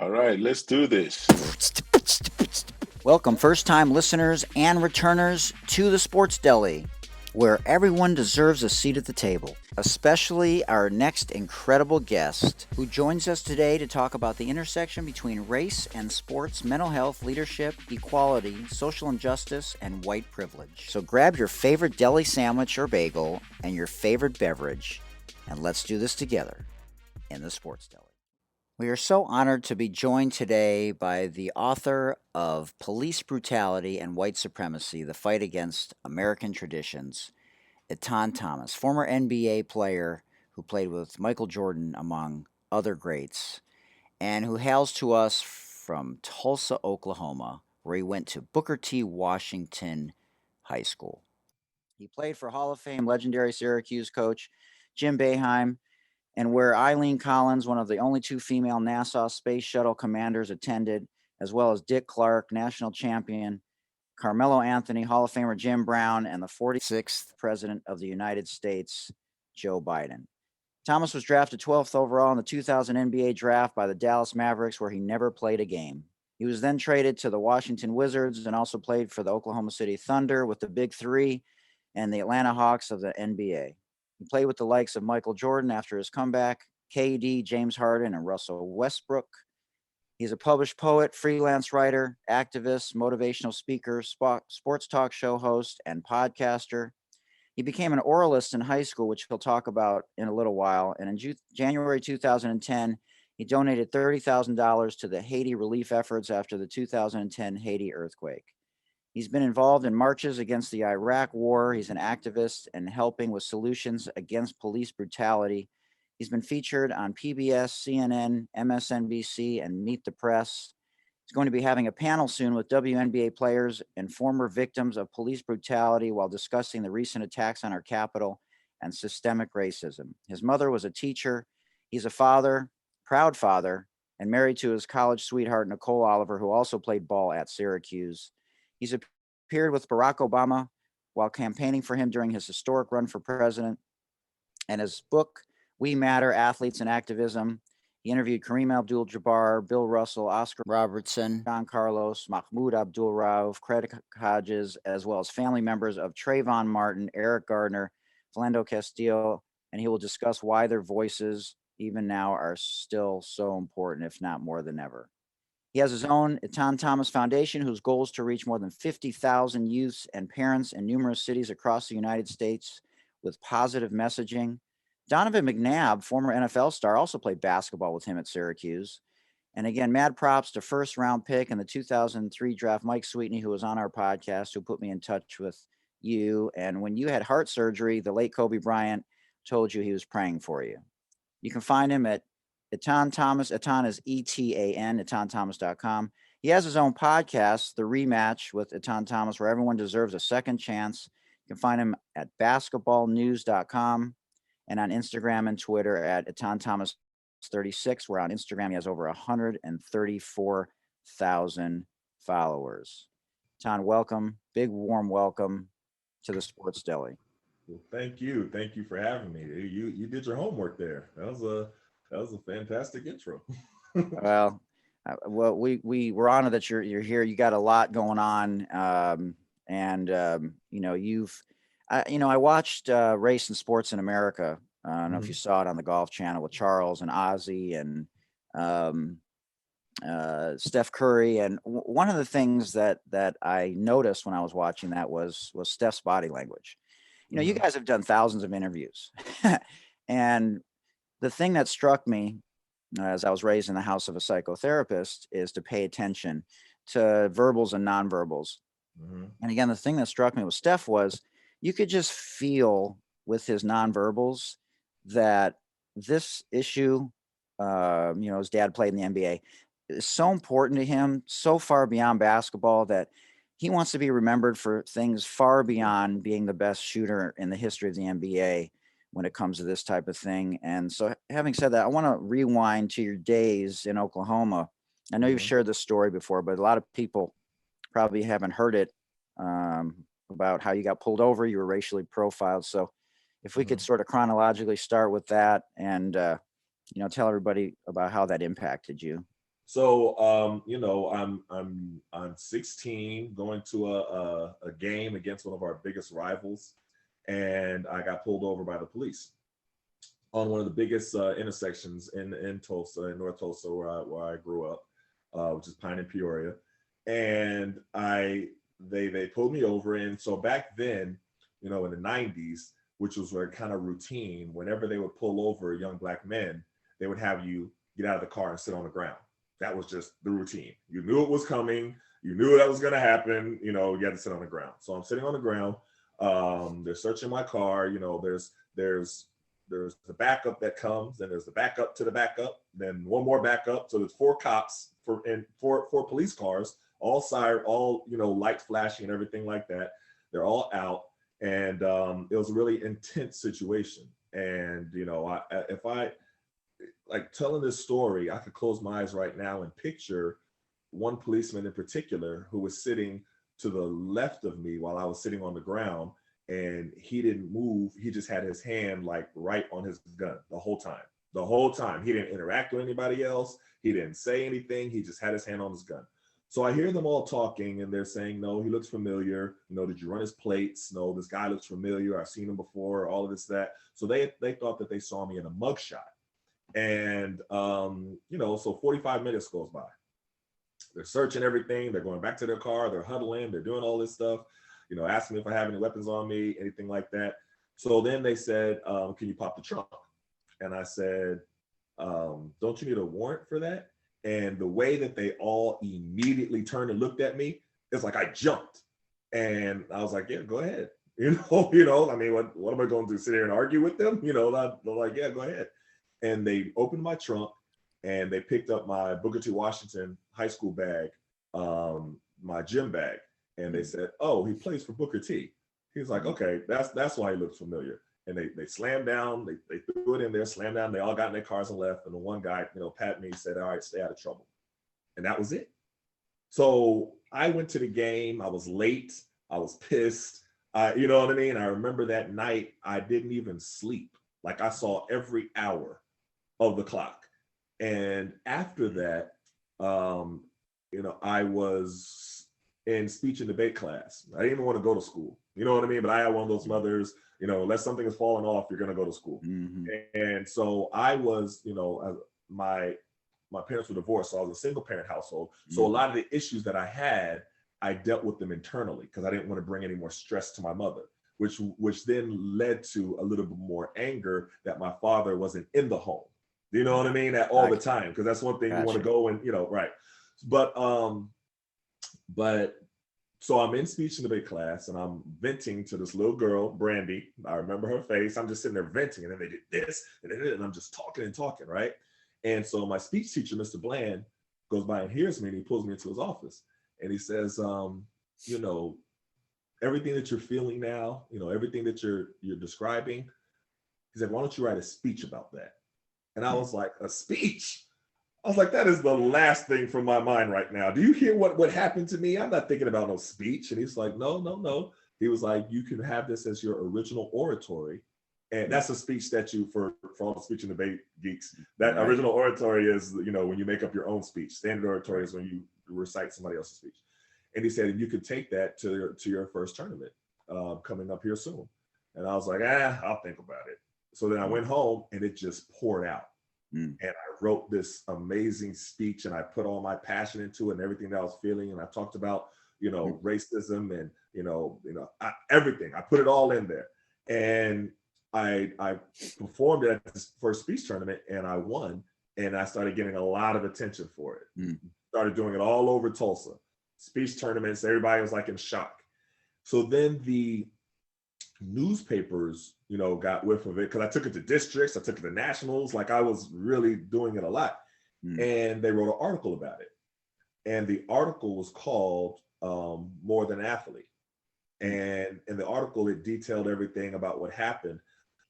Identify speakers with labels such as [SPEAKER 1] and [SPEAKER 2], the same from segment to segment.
[SPEAKER 1] All right, let's do this.
[SPEAKER 2] Welcome, first-time listeners and returners to the Sports Deli, where everyone deserves a seat at the table, especially our next incredible guest, who joins us today to talk about the intersection between race and sports, mental health, leadership, equality, social injustice, and white privilege. So grab your favorite deli sandwich or bagel and your favorite beverage, and let's do this together in the Sports Deli. We are so honored to be joined today by the author of Police Brutality and White Supremacy, The Fight Against American Traditions, Etan Thomas, former NBA player who played with Michael Jordan, among other greats, and who hails to us from Tulsa, Oklahoma, where he went to Booker T. Washington High School. He played for Hall of Fame legendary Syracuse coach Jim Boeheim, and where Eileen Collins, one of the only two female NASA Space Shuttle commanders, attended, as well as Dick Clark, national champion, Carmelo Anthony, Hall of Famer Jim Brown, and the 46th President of the United States, Joe Biden. Thomas was drafted 12th overall in the 2000 NBA draft by the Dallas Mavericks, where he never played a game. He was then traded to the Washington Wizards and also played for the Oklahoma City Thunder with the Big Three and the Atlanta Hawks of the NBA. He played with the likes of Michael Jordan after his comeback, KD, James Harden, and Russell Westbrook. He's a published poet, freelance writer, activist, motivational speaker, sports talk show host, and podcaster. He became an oralist in high school, which he'll talk about in a little while. And in January 2010, he donated $30,000 to the Haiti relief efforts after the 2010 Haiti earthquake. He's been involved in marches against the Iraq War. He's an activist and helping with solutions against police brutality. He's been featured on PBS, CNN, MSNBC, and Meet the Press. He's going to be having a panel soon with WNBA players and former victims of police brutality while discussing the recent attacks on our Capitol and systemic racism. His mother was a teacher. He's a father, proud father, and married to his college sweetheart, Nicole Oliver, who also played ball at Syracuse. He's appeared with Barack Obama while campaigning for him during his historic run for president. And his book, We Matter, Athletes and Activism, he interviewed Kareem Abdul-Jabbar, Bill Russell, Oscar Robertson, John Carlos, Mahmoud Abdul-Rauf, Craig Hodges, as well as family members of Trayvon Martin, Eric Gardner, Philando Castile, and he will discuss why their voices, even now, are still so important, if not more than ever. He has his own Etan Thomas Foundation, whose goal is to reach more than 50,000 youths and parents in numerous cities across the United States with positive messaging. Donovan Mcnabb, former NFL star, also played basketball with him at Syracuse. And again, mad props to first round pick in the 2003 draft, Mike Sweetney, who was on our podcast, who put me in touch with you. And when you had heart surgery, the late Kobe Bryant told you he was praying for you. You can find him at Etan Thomas. Etan is ETAN, EtanThomas.com. He has his own podcast, The Rematch with Etan Thomas, where everyone deserves a second chance. You can find him at basketballnews.com and on Instagram and Twitter at Etan Thomas 36, where on Instagram he has over 134,000 followers. Etan, welcome. Big warm welcome to the Sports Deli.
[SPEAKER 1] Well, thank you. Thank you for having me. You did your homework there. That was a fantastic intro.
[SPEAKER 2] Well, we're honored that you're here. You got a lot going on, I watched Race and Sports in America. I don't know if you saw it on the Golf Channel with Charles and Ozzy and Steph Curry. And one of the things that I noticed when I was watching that was Steph's body language. You guys have done thousands of interviews, and the thing that struck me, as I was raised in the house of a psychotherapist, is to pay attention to verbals and nonverbals. And again, the thing that struck me with Steph was you could just feel with his nonverbals that this issue, his dad played in the NBA, is so important to him, so far beyond basketball, that he wants to be remembered for things far beyond being the best shooter in the history of the NBA when it comes to this type of thing. And so, having said that, I want to rewind to your days in Oklahoma. I know you've shared this story before, but a lot of people probably haven't heard it, about how you got pulled over. You were racially profiled. So if we could sort of chronologically start with that and, tell everybody about how that impacted you.
[SPEAKER 1] So, I'm 16 going to a game against one of our biggest rivals, and I got pulled over by the police on one of the biggest intersections in Tulsa, in North Tulsa, where I grew up, which is Pine and Peoria. And they pulled me over. And so back then, in the 90s, which was where kind of routine, whenever they would pull over young black men, they would have you get out of the car and sit on the ground. That was just the routine. You knew it was coming. You knew that was going to happen. You had to sit on the ground. So I'm sitting on the ground. They're searching my car. There's the backup that comes, and there's the backup to the backup, then one more backup. So there's 4 cops and four police cars, all siren, all light flashing and everything like that. They're all out, and it was a really intense situation. And if I like telling this story, I could close my eyes right now and picture one policeman in particular who was sitting to the left of me while I was sitting on the ground, and he didn't move. He just had his hand like right on his gun the whole time. He didn't interact with anybody else. He didn't say anything. He just had his hand on his gun. So I hear them all talking, and they're saying, no, he looks familiar. Did you run his plates? No, this guy looks familiar. I've seen him before, all of this, that. So they thought that they saw me in a mugshot. And, so 45 minutes goes by. They're searching everything. They're going back to their car. They're huddling. They're doing all this stuff, asking me if I have any weapons on me, anything like that. So then they said, can you pop the trunk? And I said, don't you need a warrant for that? And the way that they all immediately turned and looked at me, it's like I jumped. And I was like, yeah, go ahead. I mean, what am I going to do? Sit here and argue with them? They're like, yeah, go ahead. And they opened my trunk, and they picked up my Booker T. Washington high school bag, my gym bag. And they said, oh, he plays for Booker T. He was like, okay, that's why he looks familiar. And they slammed down, they threw it in there, slammed down, they all got in their cars and left. And the one guy, patted me, said, all right, stay out of trouble. And that was it. So I went to the game, I was late, I was pissed. You know what I mean? I remember that night, I didn't even sleep. Like I saw every hour of the clock. And after that, I was in speech and debate class. I didn't even want to go to school. You know what I mean? But I had one of those mothers, unless something is falling off, you're going to go to school. Mm-hmm. And so I was, my parents were divorced, so I was a single parent household. Mm-hmm. So a lot of the issues that I had, I dealt with them internally because I didn't want to bring any more stress to my mother, which then led to a little bit more anger that my father wasn't in the home. You know what I mean? At all the time, because that's one thing you want to go and, right. But so I'm in speech and debate class, and I'm venting to this little girl, Brandy. I remember her face. I'm just sitting there venting, and then they did this, and I'm just talking and talking, right? And so my speech teacher, Mr. Bland, goes by and hears me, and he pulls me into his office, and he says, everything that you're feeling now, everything that you're describing, he said, why don't you write a speech about that? And I was like, a speech? I was like, that is the last thing from my mind right now. Do you hear what happened to me? I'm not thinking about no speech. And he's like, no. He was like, you can have this as your original oratory. And that's a speech that for all the speech and debate geeks, that right. Original oratory is, when you make up your own speech. Standard oratory is when you recite somebody else's speech. And he said, you could take that to your first tournament coming up here soon. And I was like, I'll think about it. So then I went home, and it just poured out. And I wrote this amazing speech, and I put all my passion into it and everything that I was feeling. And I talked about, racism and, everything. I put it all in there. And I performed at this first speech tournament, and I won. And I started getting a lot of attention for it. Started doing it all over Tulsa. Speech tournaments, everybody was like in shock. So then the newspapers, got whiff of it, because I took it to districts, I took it to nationals, like I was really doing it a lot. And they wrote an article about it. And the article was called More Than Athlete. And in the article, it detailed everything about what happened.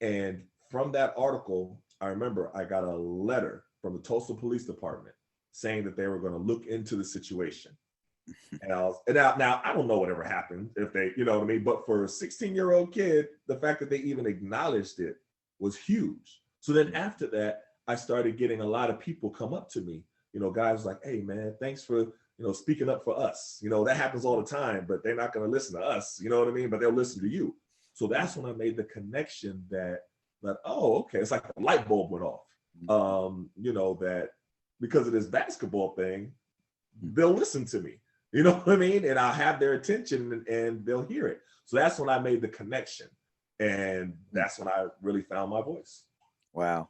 [SPEAKER 1] And from that article, I remember I got a letter from the Tulsa Police Department saying that they were going to look into the situation. And now I don't know whatever happened if they, you know what I mean? But for a 16-year-old kid, the fact that they even acknowledged it was huge. So then after that, I started getting a lot of people come up to me guys like, hey man, thanks for, speaking up for us. That happens all the time, but they're not going to listen to us. You know what I mean? But they'll listen to you. So that's when I made the connection that, oh, okay, it's like a light bulb went off. That because of this basketball thing, they'll listen to me. You know what I mean? And I'll have their attention and they'll hear it. So that's when I made the connection. And that's when I really found my voice.
[SPEAKER 2] Wow.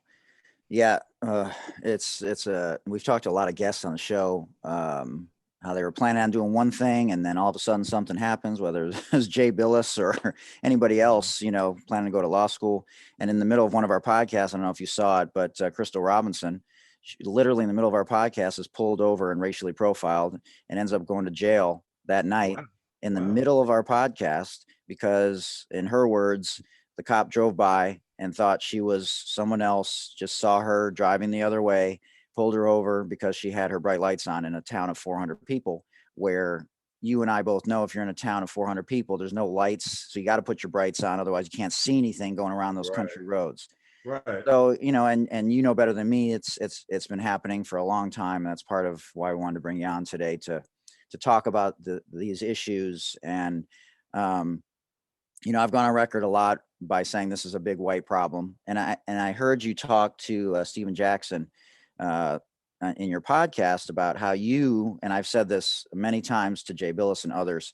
[SPEAKER 2] Yeah. We've talked to a lot of guests on the show, how they were planning on doing one thing and then all of a sudden something happens, whether it's Jay Billis or anybody else, planning to go to law school. And in the middle of one of our podcasts, I don't know if you saw it, but Crystal Robinson, she literally in the middle of our podcast is pulled over and racially profiled and ends up going to jail that night in the middle of our podcast because, in her words, the cop drove by and thought she was someone else, just saw her driving the other way, pulled her over because she had her bright lights on in a town of 400 people, where you and I both know if you're in a town of 400 people, there's no lights. So you got to put your brights on. Otherwise you can't see anything going around those country roads.
[SPEAKER 1] Right.
[SPEAKER 2] So, and better than me, it's been happening for a long time. And that's part of why we wanted to bring you on today to talk about these issues. And, I've gone on record a lot by saying this is a big white problem. And I heard you talk to Stephen Jackson in your podcast about how you, and I've said this many times to Jay Billis and others,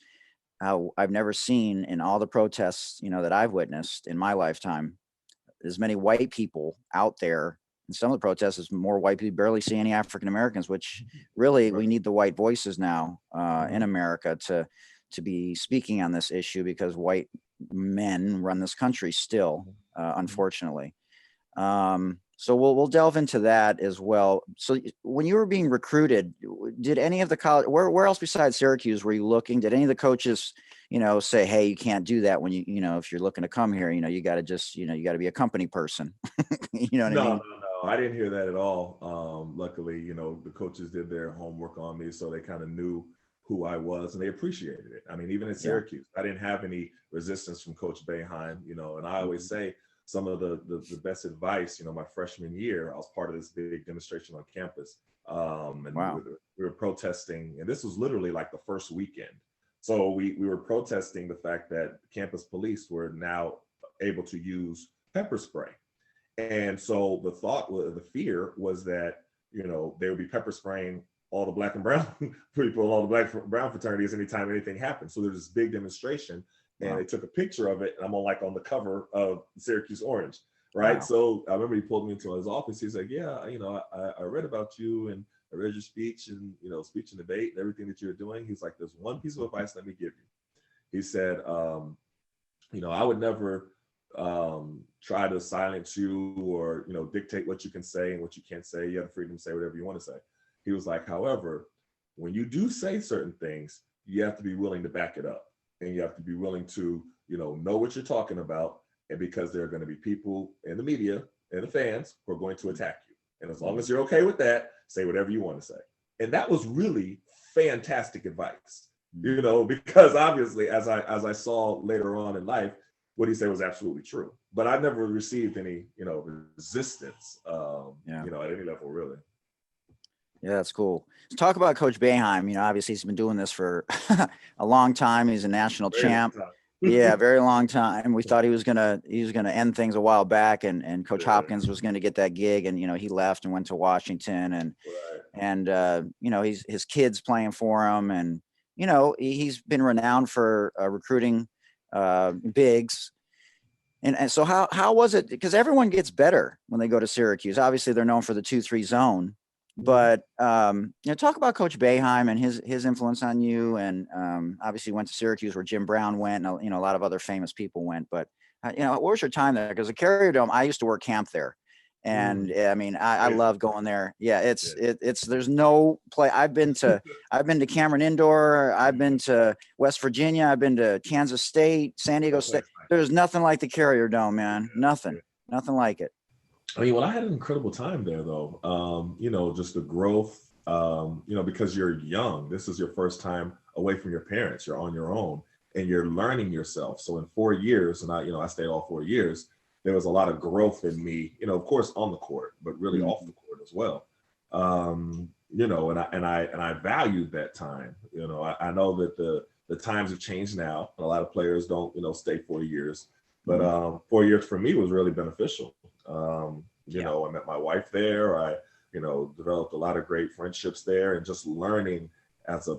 [SPEAKER 2] how I've never seen in all the protests, that I've witnessed in my lifetime, as many white people out there. And some of the protests is more white people, barely see any African Americans, which really we need the white voices now in America to be speaking on this issue, because white men run this country still, unfortunately. So we'll delve into that as well. So when you were being recruited, did any of the college, where else besides Syracuse were you looking? Did any of the coaches, say, hey, you can't do that when if you're looking to come here, you got to just, you got to be a company person. You know what I mean?
[SPEAKER 1] No, I didn't hear that at all. Luckily, the coaches did their homework on me, so they kind of knew who I was and they appreciated it. I mean, even at Syracuse, I didn't have any resistance from Coach Boeheim, and I always say some of the best advice, my freshman year, I was part of this big demonstration on campus. And we were protesting, and this was literally like the first weekend. So we were protesting the fact that campus police were now able to use pepper spray. And so the fear was that, they would be pepper spraying all the black and brown people, all the black and brown fraternities anytime anything happened. So there's this big demonstration and they took a picture of it. And I'm on the cover of Syracuse Orange, right? Wow. So I remember he pulled me into his office. He's like, yeah, I read about you and I read your speech and, speech and debate and everything that you're doing. He's like, there's one piece of advice let me give you. He said, I would never try to silence you or, dictate what you can say and what you can't say. You have the freedom to say whatever you want to say. He was like, however, when you do say certain things, you have to be willing to back it up. And you have to be willing to, know what you're talking about. And because there are going to be people in the media and the fans who are going to attack you. And as long as you're okay with that, say whatever you want to say. And that was really fantastic advice, because obviously, as I saw later on in life, what he said was absolutely true. But I never received any, resistance, at any level, really.
[SPEAKER 2] Yeah, that's cool. Let's talk about Coach Boeheim. Obviously he's been doing this for a long time. He's a national champ. Yeah, very long time. We thought he was gonna end things a while back, and Coach Hopkins was gonna get that gig, and he left and went to Washington, and his kids playing for him, and he's been renowned for recruiting bigs. And so how was it? Because everyone gets better when they go to Syracuse. Obviously, they're known for the 2-3 zone. But talk about Coach Boeheim and his influence on you, and obviously went to Syracuse where Jim Brown went, and a lot of other famous people went. But what was your time there? Because the Carrier Dome, I used to work camp there, and I mean I love going there. Yeah, it's there's no play. I've been to Cameron Indoor, I've been to West Virginia, I've been to Kansas State, San Diego State. There's nothing like the Carrier Dome, man. Nothing like it.
[SPEAKER 1] I mean, well, I had an incredible time there, though. Just the growth, because you're young. This is your first time away from your parents. You're on your own and you're learning yourself. So in 4 years, and I stayed all 4 years, there was a lot of growth in me, of course, on the court, but really off the court as well. I valued that time. I know that the times have changed now. A lot of players don't, stay 4 years, but 4 years for me was really beneficial. I met my wife there. I, developed a lot of great friendships there, and just learning as a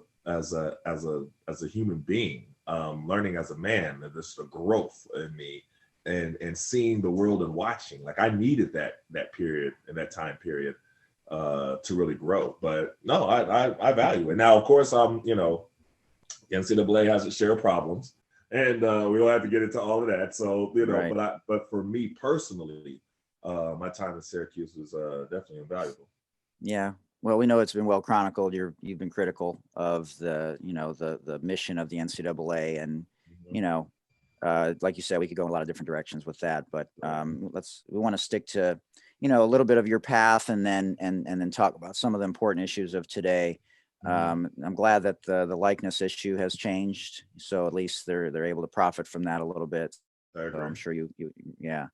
[SPEAKER 1] human being, learning as a man, that there's a growth in me, and seeing the world and watching. Like, I needed that period and that time period to really grow. But no, I value it. Now, of course, NCAA has its share of problems, and we don't have to get into all of that. So,
[SPEAKER 2] Right.
[SPEAKER 1] but for me personally, my time in Syracuse was definitely invaluable.
[SPEAKER 2] Yeah. Well, we know it's been well chronicled. You've been critical of the mission of the NCAA, and
[SPEAKER 1] Mhm.
[SPEAKER 2] you know, like you said, we could go in a lot of different directions with that. But we want to stick to a little bit of your path, and then talk about some of the important issues of today. I'm glad that the likeness issue has changed, so at least they're able to profit from that a little bit.
[SPEAKER 1] I
[SPEAKER 2] So I'm
[SPEAKER 1] agree.
[SPEAKER 2] sure you yeah.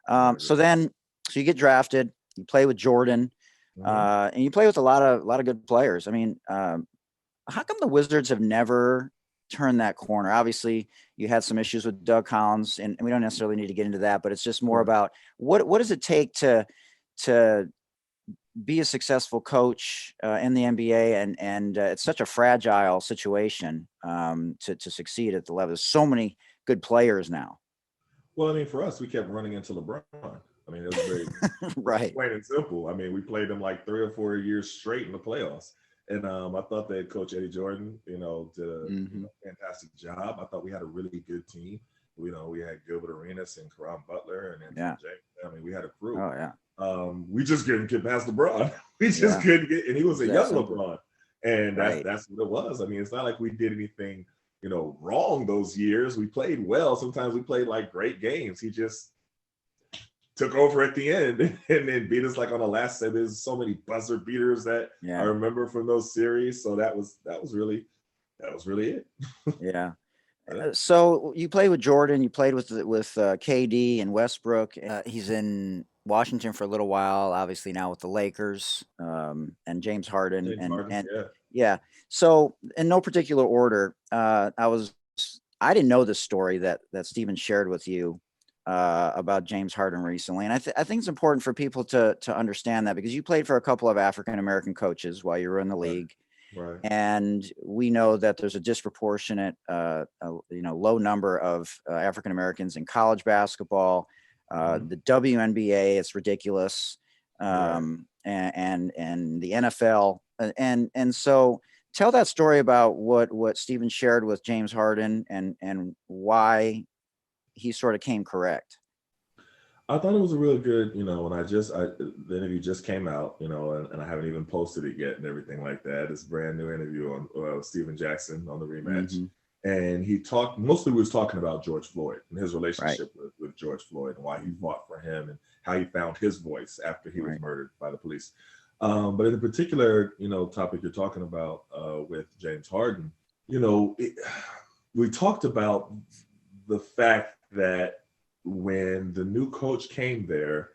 [SPEAKER 1] I agree.
[SPEAKER 2] So you get drafted, you play with Jordan,
[SPEAKER 1] Mhm.
[SPEAKER 2] and you play with a lot of good players. I mean, how come the Wizards have never turned that corner? Obviously, you had some issues with Doug Collins, and we don't necessarily need to get into that, but it's just more
[SPEAKER 1] Right.
[SPEAKER 2] about what does it take to be a successful coach in the NBA, and it's such a fragile situation to succeed at the level. There's so many good players now.
[SPEAKER 1] Well, I mean, for us, we kept running into LeBron. I mean, it was very
[SPEAKER 2] Right.
[SPEAKER 1] plain and simple. I mean, we played them like 3 or 4 years straight in the playoffs. And I thought that Coach Eddie Jordan, did a
[SPEAKER 2] Hmm.
[SPEAKER 1] fantastic job. I thought we had a really good team. We had Gilbert Arenas and Karan Butler and Anthony
[SPEAKER 2] Yeah.
[SPEAKER 1] James. I mean, we had a crew.
[SPEAKER 2] Oh yeah.
[SPEAKER 1] We just couldn't get past LeBron. We just
[SPEAKER 2] Yeah.
[SPEAKER 1] couldn't get, and he was
[SPEAKER 2] It's
[SPEAKER 1] a
[SPEAKER 2] that
[SPEAKER 1] young
[SPEAKER 2] simple.
[SPEAKER 1] LeBron, and that's
[SPEAKER 2] Right.
[SPEAKER 1] that's what it was. I mean, it's not like we did anything, wrong those years. We played well. Sometimes we played like great games. He just took over at the end and then beat us like on the last set. There's so many buzzer beaters that I
[SPEAKER 2] Yeah.
[SPEAKER 1] remember from those series. So that was really it.
[SPEAKER 2] Yeah.
[SPEAKER 1] Yeah.
[SPEAKER 2] So you played with Jordan, you played with KD and Westbrook. He's in Washington for a little while, obviously now with the Lakers, and James Harden,
[SPEAKER 1] James
[SPEAKER 2] and
[SPEAKER 1] Harden.
[SPEAKER 2] and
[SPEAKER 1] Yeah.
[SPEAKER 2] yeah. So in no particular order, I didn't know this story that Steven shared with you about James Harden recently, and I think it's important for people to understand that, because you played for a couple of African American coaches while you were in the
[SPEAKER 1] Right.
[SPEAKER 2] league,
[SPEAKER 1] Right.
[SPEAKER 2] and we know that there's a disproportionate, low number of African Americans in college basketball.
[SPEAKER 1] Mhm.
[SPEAKER 2] The WNBA, it's ridiculous,
[SPEAKER 1] Right.
[SPEAKER 2] and the NFL, and so tell that story about what Steven shared with James Harden, and why he sort of came correct.
[SPEAKER 1] I thought it was a really good, when the interview just came out, and I haven't even posted it yet and everything like that. It's a brand new interview on Steven Jackson on the rematch.
[SPEAKER 2] Hmm.
[SPEAKER 1] And he talked, mostly we was talking about George Floyd and his
[SPEAKER 2] Right.
[SPEAKER 1] relationship with George Floyd, and why he
[SPEAKER 2] Hmm.
[SPEAKER 1] fought for him, and how he found his voice after he was
[SPEAKER 2] Right.
[SPEAKER 1] murdered by the police. But in the particular, topic you're talking about with James Harden, you know, it, we talked about the fact that when the new coach came there,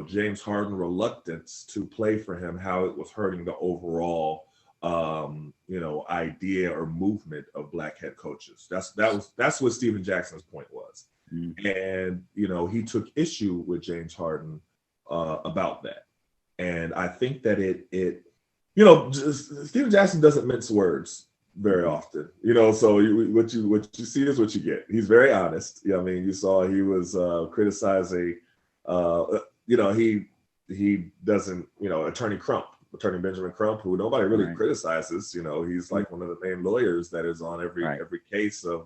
[SPEAKER 1] James Harden reluctance to play for him, how it was hurting the overall, idea or movement of black head coaches. That's what Steven Jackson's point was,
[SPEAKER 2] Hmm.
[SPEAKER 1] and he took issue with James Harden about that, and I think that Steven Jackson doesn't mince words very
[SPEAKER 2] Hmm.
[SPEAKER 1] often, so what you see is what you get. He's very honest. I mean, you saw he was criticizing, he doesn't, attorney Benjamin Crump, who nobody really
[SPEAKER 2] Right.
[SPEAKER 1] criticizes. He's like one of the main lawyers that is on every
[SPEAKER 2] Right.
[SPEAKER 1] every case of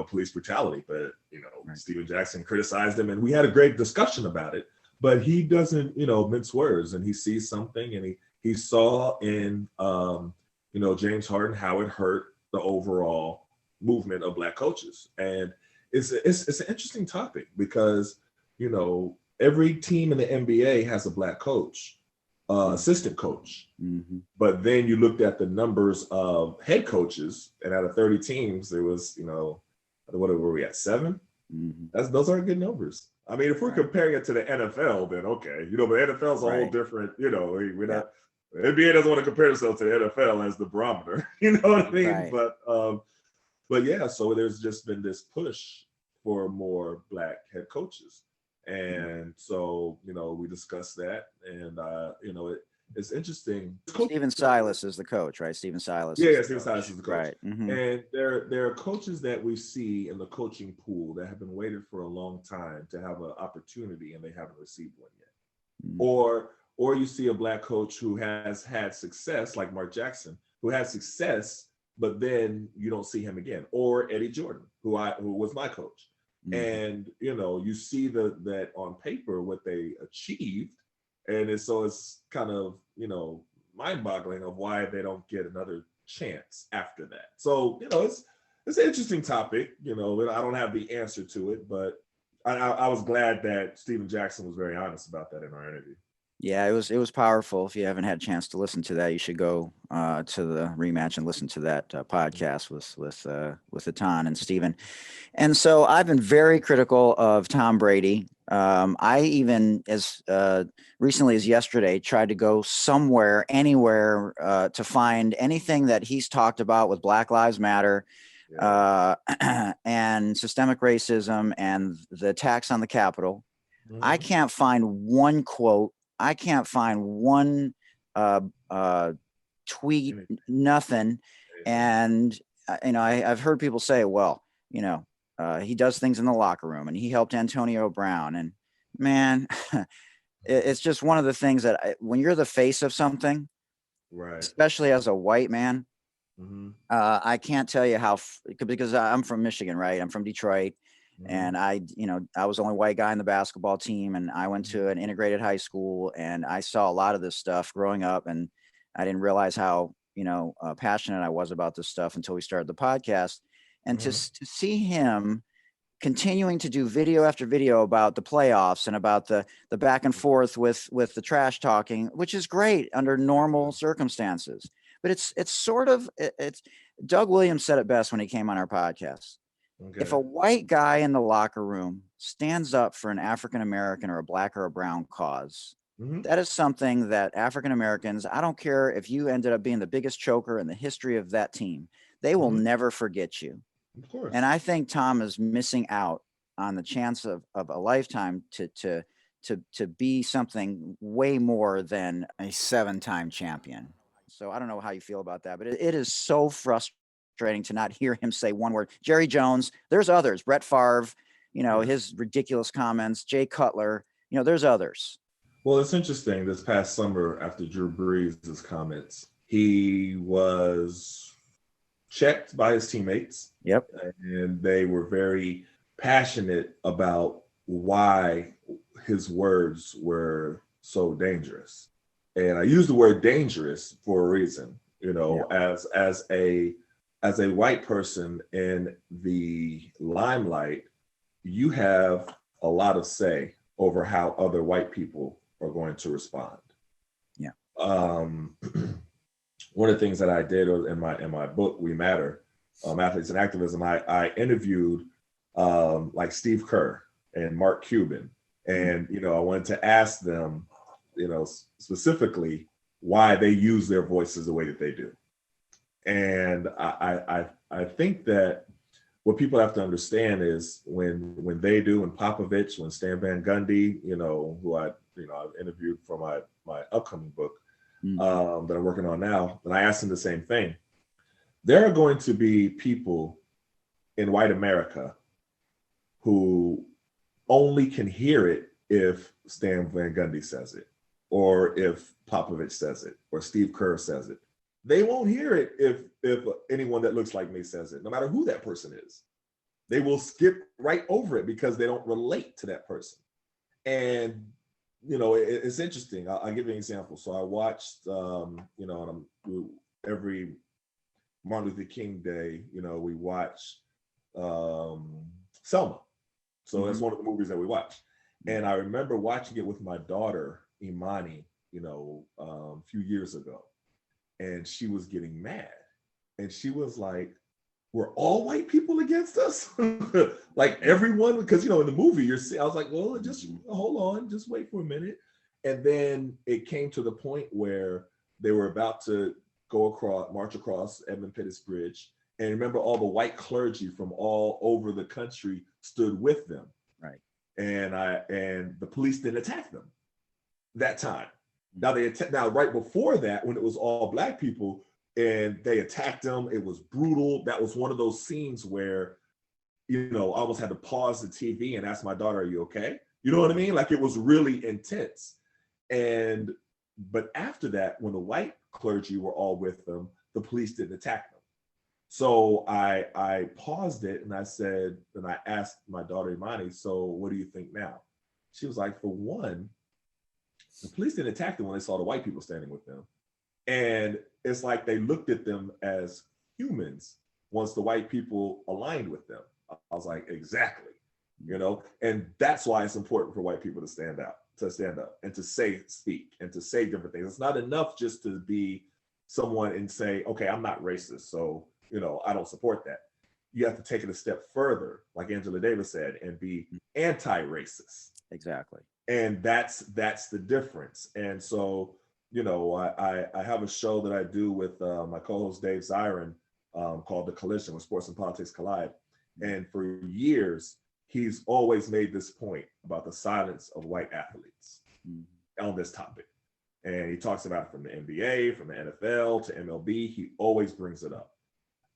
[SPEAKER 1] police brutality. But
[SPEAKER 2] Right.
[SPEAKER 1] Steven Jackson criticized him, and we had a great discussion about it. But he doesn't, mince words, and he sees something, and he saw in James Harden how it hurt the overall movement of black coaches. And it's an interesting topic, because every team in the NBA has a black coach, assistant coach.
[SPEAKER 2] Hmm.
[SPEAKER 1] But then you looked at the numbers of head coaches, and out of 30 teams, there was, what were we at, 7?
[SPEAKER 2] Hmm.
[SPEAKER 1] Those aren't good numbers. I mean, if we're
[SPEAKER 2] Right.
[SPEAKER 1] comparing it to the NFL, then okay, but the NFL is a whole
[SPEAKER 2] Right.
[SPEAKER 1] different, we're
[SPEAKER 2] Yeah.
[SPEAKER 1] not. NBA doesn't want to compare themselves to the NFL as the barometer. You know what I mean?
[SPEAKER 2] Right.
[SPEAKER 1] But yeah, so there's just been this push for more Black head coaches. And so, we discussed that, and it's interesting.
[SPEAKER 2] Stephen Silas is the coach, right? Stephen Silas.
[SPEAKER 1] Yeah, Stephen Silas is the coach.
[SPEAKER 2] Right. Mm-hmm.
[SPEAKER 1] And there are coaches that we see in the coaching pool that have been waited for a long time to have an opportunity, and they haven't received one yet. Mm-hmm. Or you see a Black coach who has had success, like Mark Jackson, who had success, but then you don't see him again. Or Eddie Jordan, who was my coach. Mm-hmm. And you see that on paper what they achieved, and it's kind of mind-boggling of why they don't get another chance after that. So it's an interesting topic. I don't have the answer to it, but I was glad that Steven Jackson was very honest about that in our interview.
[SPEAKER 2] Yeah, it was powerful. If you haven't had a chance to listen to that, you should go to the rematch and listen to that podcast with Etan and Steven. And so I've been very critical of Tom Brady. I even, as recently as yesterday, tried to go anywhere to find anything that he's talked about with Black Lives Matter, and systemic racism and the attacks on the Capitol. Mm-hmm. I can't find one quote. I can't find one tweet, nothing. And, I've heard people say, well, he does things in the locker room and he helped Antonio Brown. And man, it's just one of the things that when you're the face of something, right, especially as a white man, mm-hmm. I can't tell you because I'm from Michigan, right? I'm from Detroit. Mm-hmm. And I was the only white guy in the basketball team, and I went to an integrated high school, and I saw a lot of this stuff growing up, and I didn't realize how, passionate I was about this stuff until we started the podcast. And mm-hmm. to see him continuing to do video after video about the playoffs and about the back and forth with the trash talking, which is great under normal circumstances. But it's Doug Williams said it best when he came on our podcast. Okay. If a white guy in the locker room stands up for an African-American or a Black or a brown cause, mm-hmm. that is something that African-Americans, I don't care if you ended up being the biggest choker in the history of that team, they will mm-hmm. never forget you. Of course. And I think Tom is missing out on the chance of a lifetime to be something way more than a 7-time champion. So I don't know how you feel about that, but it is so frustrating to not hear him say one word. Jerry Jones, there's others. Brett Favre, his ridiculous comments. Jay Cutler, there's others.
[SPEAKER 1] Well, it's interesting. This past summer, after Drew Brees' comments, he was checked by his teammates.
[SPEAKER 2] Yep.
[SPEAKER 1] And they were very passionate about why his words were so dangerous. And I use the word dangerous for a reason, as a white person in the limelight, you have a lot of say over how other white people are going to respond.
[SPEAKER 2] Yeah.
[SPEAKER 1] One of the things that I did in my book, We Matter, Athletes and Activism, I interviewed like Steve Kerr and Mark Cuban. And, I wanted to ask them, specifically why they use their voices the way that they do. And I think that what people have to understand is when they do, when Popovich, when Stan Van Gundy, who I've interviewed for my upcoming book that I'm working on now, and I asked them the same thing. There are going to be people in white America who only can hear it if Stan Van Gundy says it, or if Popovich says it, or Steve Kerr says it. They won't hear it if anyone that looks like me says it, no matter who that person is. They will skip right over it because they don't relate to that person. And, it's interesting. I'll give you an example. So I watched, every Martin Luther King Day, we watch Selma. So that's one of the movies that we watch. And I remember watching it with my daughter, Imani, a few years ago. And she was getting mad. And she was like, were all white people against us? Like everyone, because, in the movie, I was like, well, just hold on, just wait for a minute. And then it came to the point where they were about to march across Edmund Pettus Bridge. And remember, all the white clergy from all over the country stood with them.
[SPEAKER 2] Right.
[SPEAKER 1] And the police didn't attack them that time. Now now right before that, when it was all black people and they attacked them, it was brutal. That was one of those scenes where, I almost had to pause the TV and ask my daughter, "Are you okay?" You know what I mean? Like, it was really intense. But after that, when the white clergy were all with them, the police didn't attack them. So I paused it and I asked my daughter Imani, "So what do you think now?" She was like, "For one, the police didn't attack them when they saw the white people standing with them. And it's like they looked at them as humans once the white people aligned with them." I was like, exactly, and that's why it's important for white people to stand up and to speak and to say different things. It's not enough just to be someone and say, "Okay, I'm not racist, so, I don't support that." You have to take it a step further, like Angela Davis said, and be anti-racist.
[SPEAKER 2] Exactly.
[SPEAKER 1] And that's the difference. And so, I have a show that I do with my co-host Dave Zirin called The Collision, where sports and politics collide. And for years, he's always made this point about the silence of white athletes on this topic. And he talks about it from the NBA, from the NFL to MLB. He always brings it up.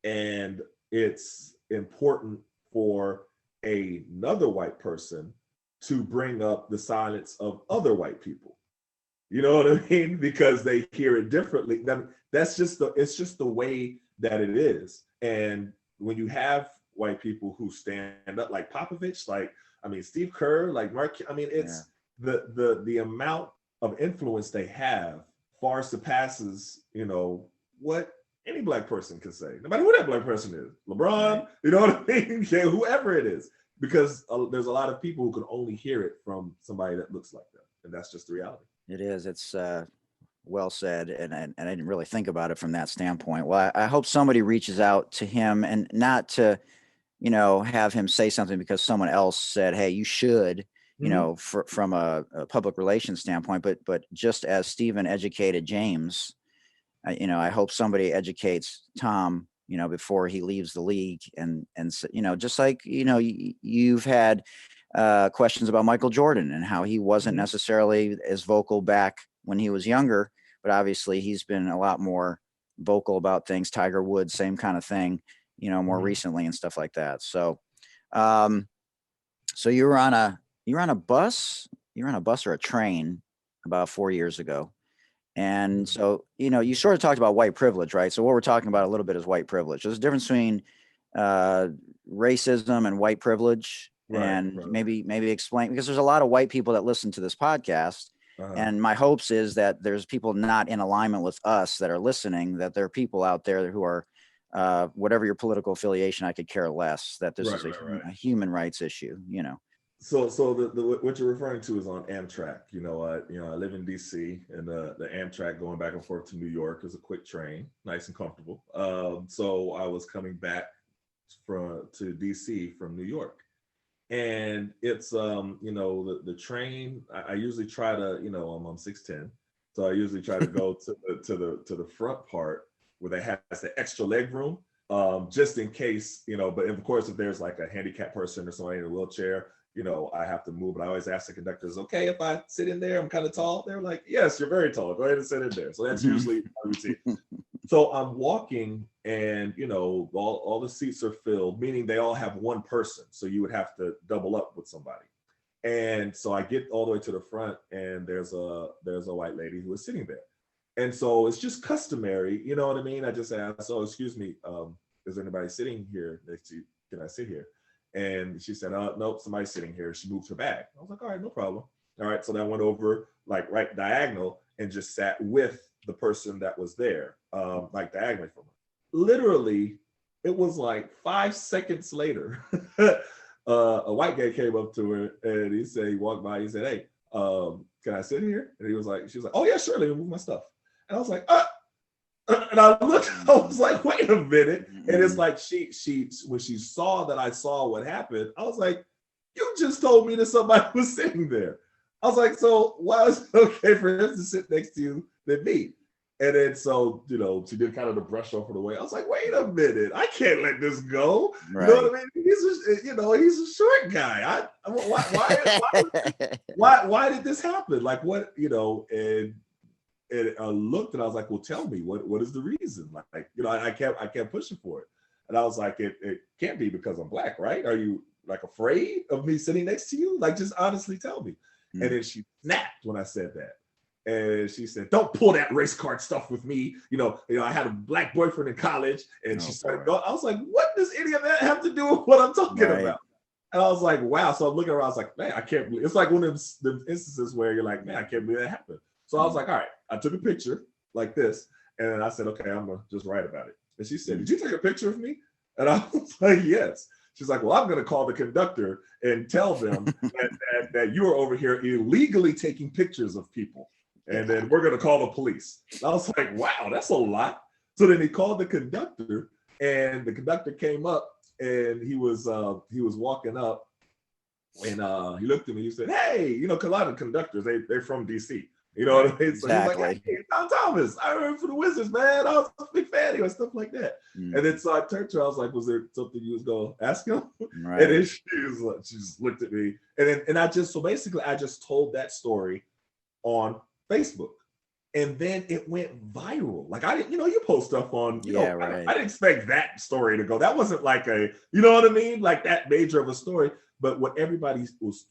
[SPEAKER 1] And it's important for another white person to bring up the silence of other white people. You know what I mean? Because they hear it differently. It's just the way that it is. And when you have white people who stand up, like Popovich, Steve Kerr, like Mark, it's the amount of influence they have far surpasses, what any black person can say, no matter who that black person is. LeBron, you know what I mean? Yeah, whoever it is. Because there's a lot of people who can only hear it from somebody that looks like them. And that's just the reality.
[SPEAKER 2] It is. It's well said. And I didn't really think about it from that standpoint. Well, I hope somebody reaches out to him, and not to, have him say something because someone else said, "Hey, you should," from a public relations standpoint, but just as Stephen educated James, I hope somebody educates Tom, before he leaves the league, and just like, you've had questions about Michael Jordan and how he wasn't necessarily as vocal back when he was younger, but obviously he's been a lot more vocal about things. Tiger Woods, same kind of thing, more recently and stuff like that. So, so you were on a bus or a train about 4 years ago. And so, you sort of talked about white privilege, right? So what we're talking about a little bit is white privilege. There's a difference between racism and white privilege. Right. Maybe explain, because there's a lot of white people that listen to this podcast. And my hopes is that there's people not in alignment with us that are listening, that there are people out there who are, whatever your political affiliation, I could care less, that this is a human rights issue,
[SPEAKER 1] So the what you're referring to is on Amtrak. I live in DC, and the Amtrak going back and forth to New York is a quick train, nice and comfortable. So I was coming back to DC from New York, and it's the train. I usually try to I'm 6'10", so I usually try to go to the front part where they have the extra leg room, just in case But of course, if there's like a handicapped person or somebody in a wheelchair, I have to move. But I always ask the conductors, "Okay, if I sit in there, I'm kind of tall." They're like, "Yes, you're very tall. Go ahead and sit in there." So that's usually my routine. So I'm walking, and all the seats are filled, meaning they all have one person. So you would have to double up with somebody. And so I get all the way to the front, and there's a white lady who is sitting there. And so it's just customary, you know what I mean? I just asked, "Oh, excuse me, is there anybody sitting here next to you? Can I sit here?" And she said, "Nope, somebody's sitting here." She moved her bag. I was like, "All right, no problem." All right, so then I went over like right diagonal and just sat with the person that was there, like diagonally from her. Literally, it was like 5 seconds later, a white guy came up to her, and he walked by, he said, "Hey, can I sit here?" And she was like, "Oh yeah, sure, let me move my stuff." And I was like, and I looked, I was like, "Wait a minute." And it's like she when she saw that I saw what happened, I was like, "You just told me that somebody was sitting there." I was like, "So why is it okay for him to sit next to you than me?" And then so, she did kind of the brush off of the way. I was like, wait a minute, I can't let this go.
[SPEAKER 2] Right.
[SPEAKER 1] You know what I mean? He's a short guy. Why did this happen? Like what, and I looked and I was like, well, tell me what is the reason? Like, I kept pushing for it. And I was like, it can't be because I'm Black, right? Are you like afraid of me sitting next to you? Like, just honestly tell me. And then she snapped when I said that. And she said, don't pull that race card stuff with me. I had a Black boyfriend in college, and she started going. I was like, what does any of that have to do with what I'm talking about? And I was like, wow. So I'm looking around, I was like, man, I can't believe it's like one of them instances where you're like, man, I can't believe that happened. So I was like, all right, I took a picture like this, and then I said, okay, I'm gonna just write about it. And she said, did you take a picture of me? And I was like, yes. She's like, well, I'm going to call the conductor and tell them that you are over here illegally taking pictures of people. And then we're going to call the police. And I was like, wow, that's a lot. So then he called the conductor, and the conductor came up, and he was walking up, and he looked at me. He said, hey, because a lot of conductors, they're from DC. You know what I mean? So
[SPEAKER 2] exactly.
[SPEAKER 1] He's like, hey, Etan Thomas, I remember for the Wizards, man. I was a big fan of you and stuff like that. And then so I turned to her, I was like, was there something you was going to ask him? Right. And then she just looked at me. And I just told that story on Facebook. And then it went viral. Like I didn't, you post stuff on, right. I didn't expect that story to go. That wasn't like you know what I mean? Like that major of a story. But what everybody was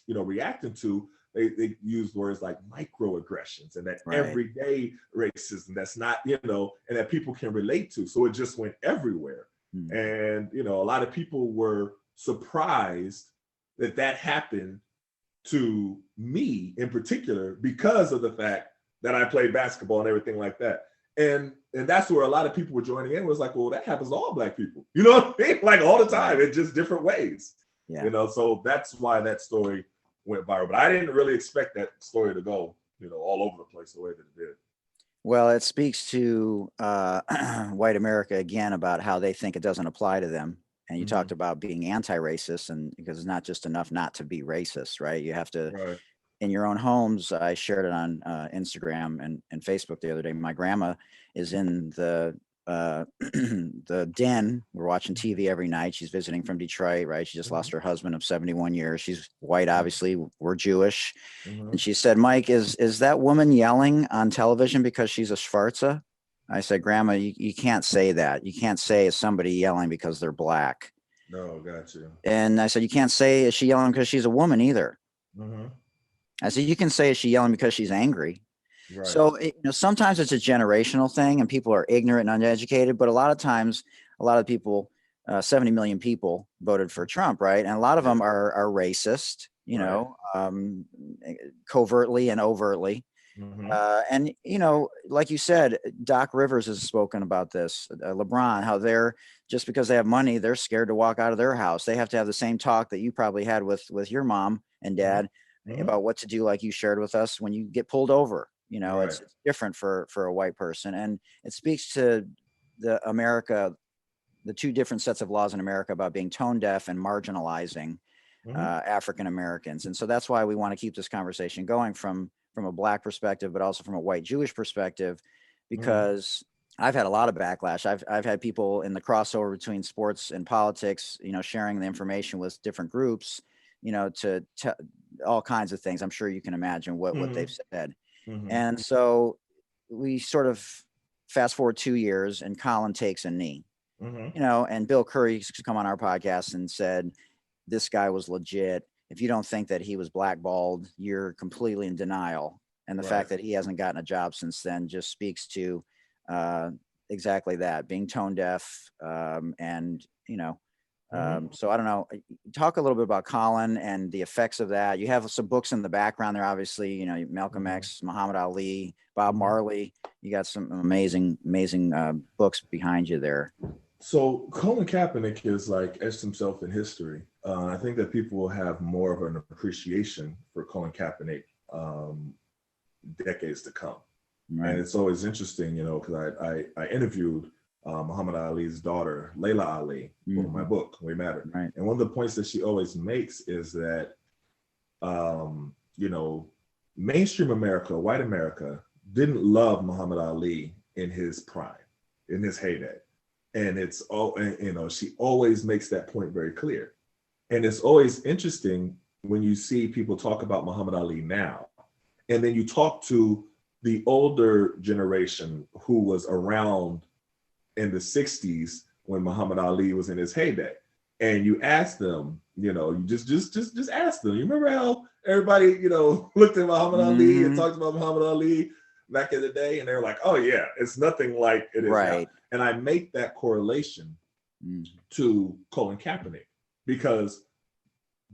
[SPEAKER 1] reacting to, they used words like microaggressions and that everyday racism that's not, and that people can relate to. So it just went everywhere. And, a lot of people were surprised that happened to me in particular because of the fact that I played basketball and everything like that. And that's where a lot of people were joining in. It was like, well, that happens to all Black people. You know what I mean? Like all the time, in just different ways. Yeah. So that's why that story went viral. But I didn't really expect that story to go, all over the place the way that it did.
[SPEAKER 2] Well, it speaks to white America again about how they think it doesn't apply to them. And you talked about being anti-racist, and because it's not just enough not to be racist, right? You have to, in your own homes. I shared it on Instagram and Facebook the other day. My grandma is in the den. We're watching TV every night. She's visiting from Detroit, right? She just lost her husband of 71 years. She's white, obviously. We're Jewish. And she said, Mike, is that woman yelling on television because she's a Schwarza? I said, Grandma, you can't say that. You can't say is somebody yelling because they're Black.
[SPEAKER 1] No, gotcha.
[SPEAKER 2] And I said, you can't say is she yelling because she's a woman either. I said, you can say is she yelling because she's angry. Right. So, sometimes it's a generational thing and people are ignorant and uneducated, but a lot of times, a lot of people, 70 million people voted for Trump, right? And a lot of them are racist, covertly and overtly. And, like you said, Doc Rivers has spoken about this, LeBron, how they're just because they have money, they're scared to walk out of their house. They have to have the same talk that you probably had with your mom and dad about what to do, like you shared with us when you get pulled over. It's different for a white person. And it speaks to the two different sets of laws in America about being tone deaf and marginalizing African Americans. And so that's why we want to keep this conversation going from a Black perspective, but also from a white Jewish perspective, because I've had a lot of backlash. I've had people in the crossover between sports and politics, sharing the information with different groups, to all kinds of things. I'm sure you can imagine what they've said. And so we sort of fast forward 2 years and Colin takes a knee, and Bill Curry come on our podcast and said, this guy was legit. If you don't think that he was blackballed, you're completely in denial. And the fact that he hasn't gotten a job since then just speaks to exactly that, being tone deaf. So I don't know, talk a little bit about Colin and the effects of that. You have some books in the background there, obviously, Malcolm X, Muhammad Ali, Bob Marley. You got some amazing books behind you there.
[SPEAKER 1] So Colin Kaepernick is etched himself in history. I think that people will have more of an appreciation for Colin Kaepernick decades to come. Right. And it's always interesting, because I interviewed Muhammad Ali's daughter, Layla Ali, for my book, We Matter. Right. And one of the points that she always makes is that, mainstream America, white America, didn't love Muhammad Ali in his prime, in his heyday. And it's all, you know, she always makes that point very clear. And it's always interesting when you see people talk about Muhammad Ali now, and then you talk to the older generation who was around in the 60s when Muhammad Ali was in his heyday. And you ask them, you know, you just ask them. You remember how everybody, you know, looked at Muhammad Ali and talked about Muhammad Ali back in the day, and they're like, oh yeah, it's nothing like it is now. And I make that correlation to Colin Kaepernick, because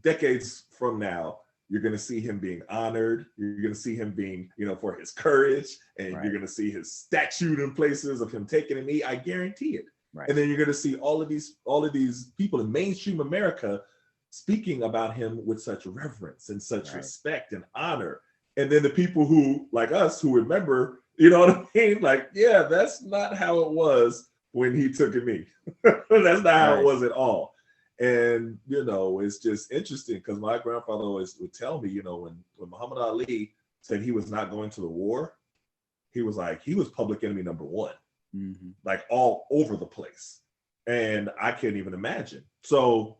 [SPEAKER 1] decades from now, you're going to see him being honored. You're going to see him being, you know, for his courage, and you're going to see his statue in places of him taking a knee. I guarantee it. And then you're going to see all of these people in mainstream America speaking about him with such reverence and such respect and honor. And then the people who, like us, who remember, you know what I mean? Like, yeah, that's not how it was when he took a knee. That's not how it was at all. And, you know, it's just interesting because my grandfather always would tell me, you know, when Muhammad Ali said he was not going to the war, he was public enemy number one, like all over the place. And I can't even imagine. So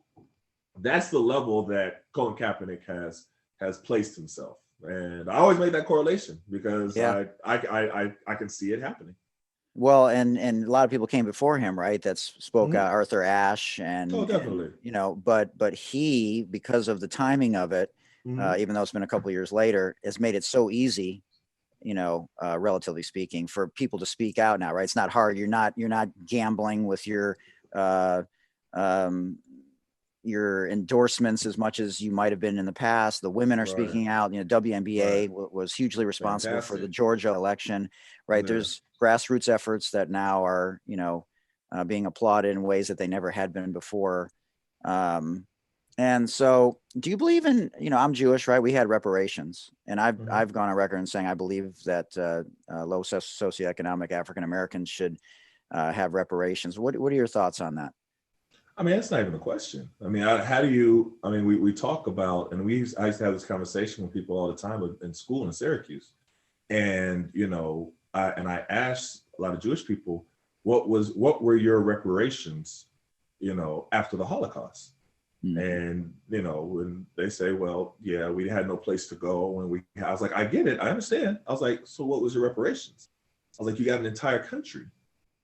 [SPEAKER 1] that's the level that Colin Kaepernick has placed himself. And I always make that correlation because I can see it happening.
[SPEAKER 2] Well, and a lot of people came before him, right? That spoke out, Arthur Ashe, and
[SPEAKER 1] definitely,
[SPEAKER 2] and, you know, but he, because of the timing of it, even though it's been a couple of years later, has made it so easy, you know, relatively speaking, for people to speak out now, right? It's not hard. You're not gambling with your endorsements as much as you might have been in the past. The women are speaking out. You know, WNBA was hugely responsible for the Georgia election, right? There's grassroots efforts that now are, you know, being applauded in ways that they never had been before. And so do you believe in, you know, I'm Jewish, right? We had reparations, and I've gone on record in saying I believe that low socioeconomic African-Americans should have reparations. What are your thoughts on that?
[SPEAKER 1] I mean, that's not even a question. I mean, we talk about, and I used to have this conversation with people all the time in school in Syracuse. And, you know, I asked a lot of Jewish people, what were your reparations, you know, after the Holocaust? And, you know, when they say, well, yeah, we had no place to go. And I was like, I get it. I understand. I was like, so what was your reparations? I was like, you got an entire country.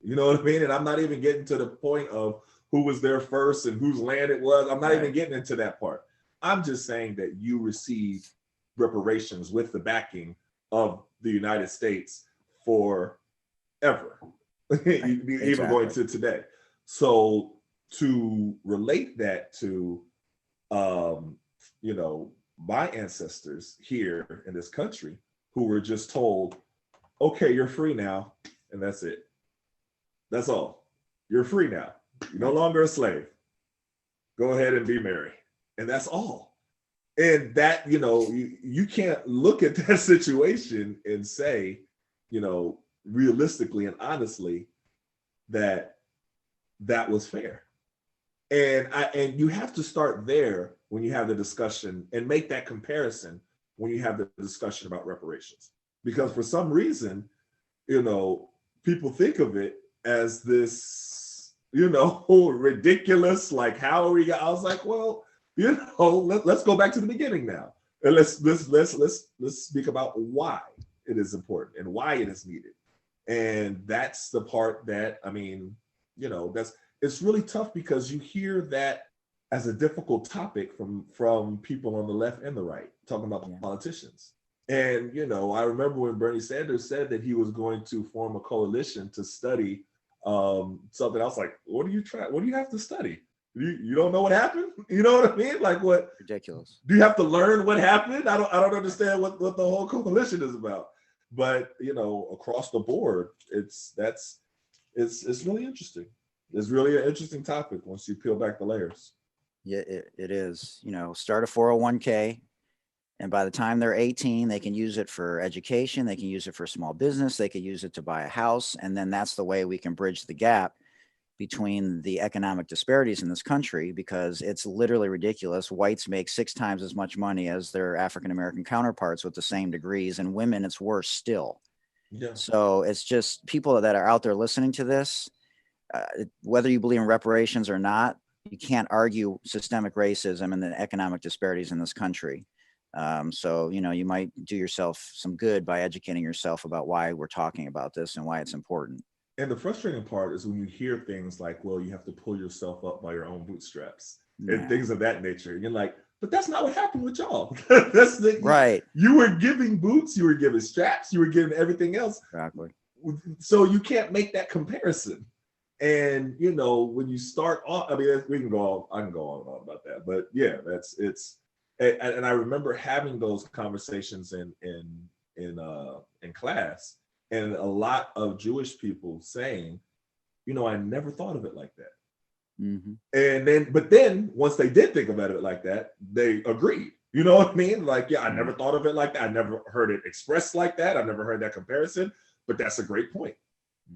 [SPEAKER 1] You know what I mean? And I'm not even getting to the point of who was there first and whose land it was. I'm not even getting into that part. I'm just saying that you received reparations with the backing of the United States forever, even going to today. So to relate that to, you know, my ancestors here in this country who were just told, okay, you're free now, and that's it. That's all. You're free now. You're no longer a slave. Go ahead and be merry. And that's all. And that, you know, you can't look at that situation and say, you know, realistically and honestly that was fair. And you have to start there when you have the discussion and make that comparison when you have the discussion about reparations. Because for some reason, you know, people think of it as this, you know, ridiculous, like, how are we? I was like, well, you know, let's go back to the beginning now. And let's speak about why it is important and why it is needed. And that's the part that, I mean, you know, it's really tough because you hear that as a difficult topic from people on the left and the right, talking about politicians. And, you know, I remember when Bernie Sanders said that he was going to form a coalition to study something. I was like, what do you have to study? You don't know what happened? You know what I mean? Like, what?
[SPEAKER 2] Ridiculous.
[SPEAKER 1] Do you have to learn what happened? I don't understand what the whole coalition is about. But, you know, across the board, it's really interesting. It's really an interesting topic once you peel back the layers.
[SPEAKER 2] Yeah, it is. You know, start a 401k, and by the time they're 18, they can use it for education. They can use it for small business. They can use it to buy a house. And then that's the way we can bridge the gap between the economic disparities in this country, because it's literally ridiculous. Whites make 6 times as much money as their African-American counterparts with the same degrees, and women, it's worse still.
[SPEAKER 1] Yeah.
[SPEAKER 2] So it's just people that are out there listening to this, whether you believe in reparations or not, you can't argue systemic racism and the economic disparities in this country. So, you might do yourself some good by educating yourself about why we're talking about this and why it's important.
[SPEAKER 1] And the frustrating part is when you hear things like, well, you have to pull yourself up by your own bootstraps and
[SPEAKER 2] Yeah.
[SPEAKER 1] things of that nature. And you're like, but that's not what happened with y'all. That's
[SPEAKER 2] Right.
[SPEAKER 1] You were giving boots, you were giving straps, you were giving everything else.
[SPEAKER 2] Exactly.
[SPEAKER 1] So you can't make that comparison. And when you start off, I mean, I can go on and on about that. But yeah, and I remember having those conversations in class, and a lot of Jewish people saying, I never thought of it like that.
[SPEAKER 2] Mm-hmm.
[SPEAKER 1] But then once they did think about it like that, they agreed. You know what I mean? Like, yeah, I never thought of it like that. I never heard it expressed like that. I never heard that comparison, but that's a great point.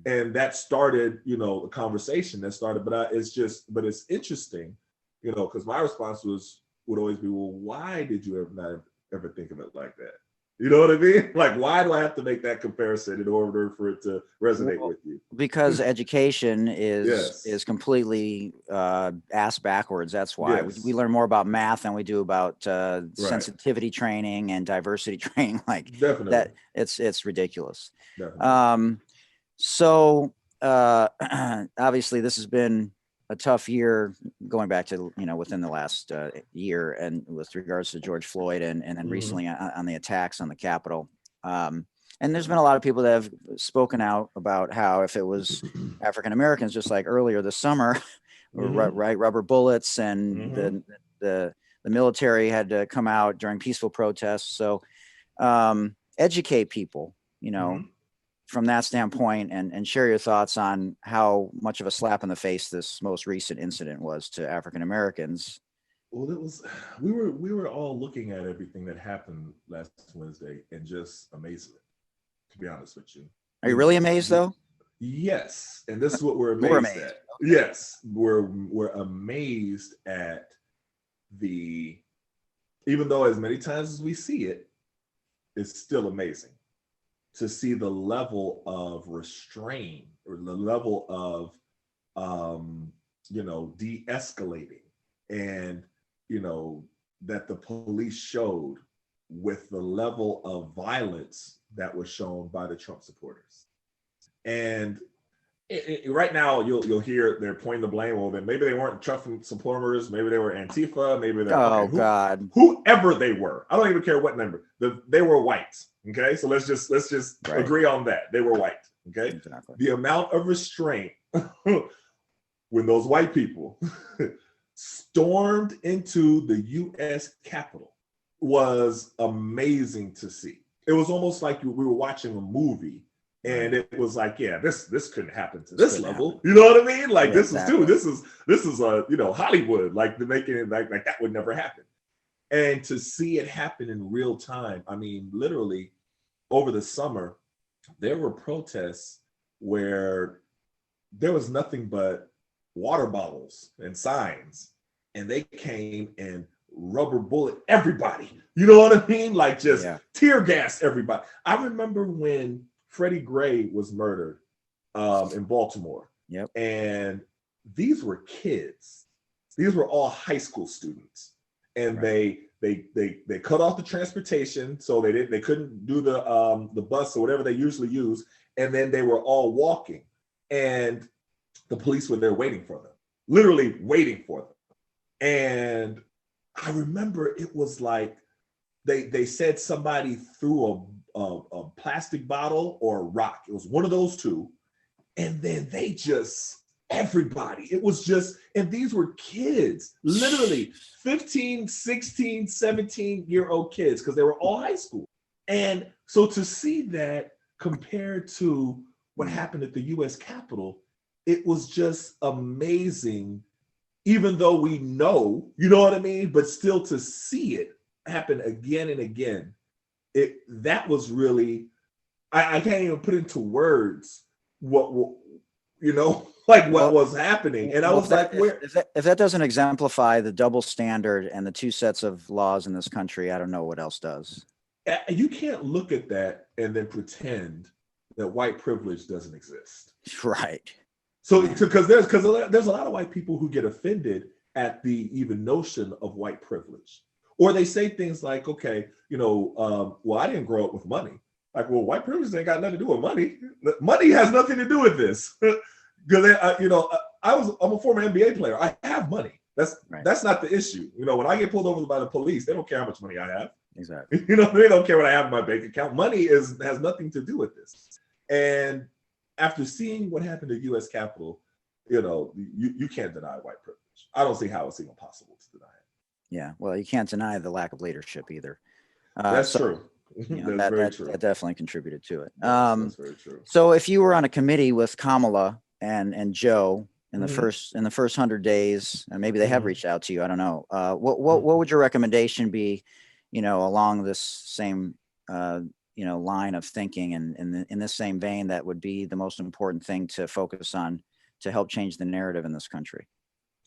[SPEAKER 1] And that started, a conversation that started, but it's interesting, because my response would always be, well, why did you ever think of it like that? You know what I mean? Like, why do I have to make that comparison in order for it to resonate with you?
[SPEAKER 2] Because education
[SPEAKER 1] Yes.
[SPEAKER 2] is completely ass backwards. That's why
[SPEAKER 1] Yes.
[SPEAKER 2] we learn more about math than we do about
[SPEAKER 1] Right.
[SPEAKER 2] sensitivity training and diversity training. Like
[SPEAKER 1] Definitely.
[SPEAKER 2] that, it's ridiculous.
[SPEAKER 1] Definitely.
[SPEAKER 2] So obviously this has been a tough year going back to, within the last year, and with regards to George Floyd and then recently on the attacks on the Capitol. And there's been a lot of people that have spoken out about how if it was African Americans, just like earlier this summer, right, rubber bullets, and the military had to come out during peaceful protests. So educate people, from that standpoint, and share your thoughts on how much of a slap in the face this most recent incident was to African Americans.
[SPEAKER 1] Well, we were all looking at everything that happened last Wednesday and just amazement, to be honest with you.
[SPEAKER 2] Are you really amazed though?
[SPEAKER 1] Yes. And this is what we're amazed at. Okay. Yes. We're amazed at even though as many times as we see it, it's still amazing to see the level of restraint or the level of de-escalating, and that the police showed with the level of violence that was shown by the Trump supporters. And right now you'll hear they're pointing the blame. Well, then maybe they weren't Trump supporters, maybe they were Antifa, maybe they're
[SPEAKER 2] God,
[SPEAKER 1] whoever they were. I don't even care what number. They were white. Okay, so let's just right. Agree on that. They were white. Okay, exactly. The amount of restraint when those white people stormed into the U.S. Capitol was amazing to see. It was almost like we were watching a movie, and it was like, yeah, this couldn't happen to this level. You know what I mean? Like, this is Hollywood. Like, they're making it like that would never happen. And to see it happen in real time, I mean, literally over the summer, there were protests where there was nothing but water bottles and signs, and they came and rubber bullet everybody. You know what I mean? Like, just tear gas everybody. I remember when Freddie Gray was murdered in Baltimore.
[SPEAKER 2] Yep.
[SPEAKER 1] And these were kids. These were all high school students. And they cut off the transportation, so they couldn't do the bus or whatever they usually use, and then they were all walking, and the police were there waiting for them, literally waiting for them. And I remember it was like they said somebody threw a plastic bottle or a rock. It was one of those two, and then they just. Everybody. It was just, and these were kids, literally 15, 16, 17-year-old kids, because they were all high school. And so to see that compared to what happened at the U.S. Capitol, it was just amazing, even though we know, you know what I mean? But still to see it happen again and again, that was really, I can't even put into words what was happening. And I was like,
[SPEAKER 2] if that doesn't exemplify the double standard and the two sets of laws in this country, I don't know what else does.
[SPEAKER 1] You can't look at that and then pretend that white privilege doesn't exist.
[SPEAKER 2] Right.
[SPEAKER 1] So because there's a lot of white people who get offended at the even notion of white privilege, or they say things like, okay, well, I didn't grow up with money. Like, well, white privilege ain't got nothing to do with money. Money has nothing to do with this. Because I'm a former NBA player. I have money. That's not the issue. When I get pulled over by the police, they don't care how much money I have.
[SPEAKER 2] Exactly.
[SPEAKER 1] They don't care what I have in my bank account. Money has nothing to do with this. And after seeing what happened to U.S. Capitol, you can't deny white privilege. I don't see how it's even possible to deny it.
[SPEAKER 2] Yeah. Well, you can't deny the lack of leadership either.
[SPEAKER 1] That's true. That's very true.
[SPEAKER 2] That definitely contributed to it.
[SPEAKER 1] That's very true.
[SPEAKER 2] So if you were on a committee with Kamala and Joe in the first 100 days, and maybe they have reached out to you, I don't know. What would your recommendation be, along this same line of thinking, and in this same vein, that would be the most important thing to focus on to help change the narrative in this country?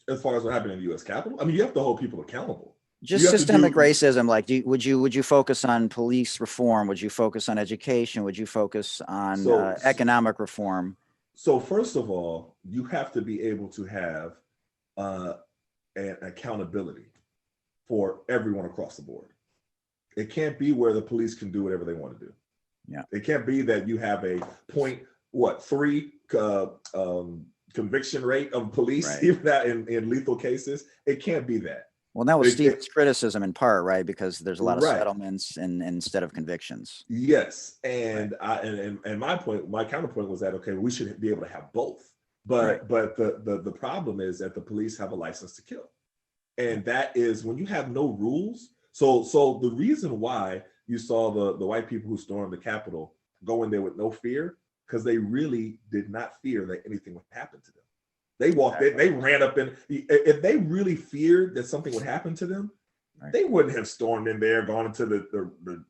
[SPEAKER 1] As far as what happened in the U.S. Capitol, I mean, you have to hold people accountable.
[SPEAKER 2] Just systemic racism. Like, would you focus on police reform? Would you focus on education? Would you focus on economic reform?
[SPEAKER 1] So first of all, you have to be able to have an accountability for everyone across the board. It can't be where the police can do whatever they want to do.
[SPEAKER 2] Yeah.
[SPEAKER 1] It can't be that you have a 0.3 conviction rate of police, even that in lethal cases. It can't be that.
[SPEAKER 2] Well, that was Steve's criticism in part, right? Because there's a lot of settlements instead of convictions.
[SPEAKER 1] Yes, and my counterpoint was that, okay, we should be able to have both. But the problem is that the police have a license to kill, and that is when you have no rules. So the reason why you saw the white people who stormed the Capitol go in there with no fear, because they really did not fear that anything would happen to them. They walked in, they ran up in. If they really feared that something would happen to them, they wouldn't have stormed in there, gone into the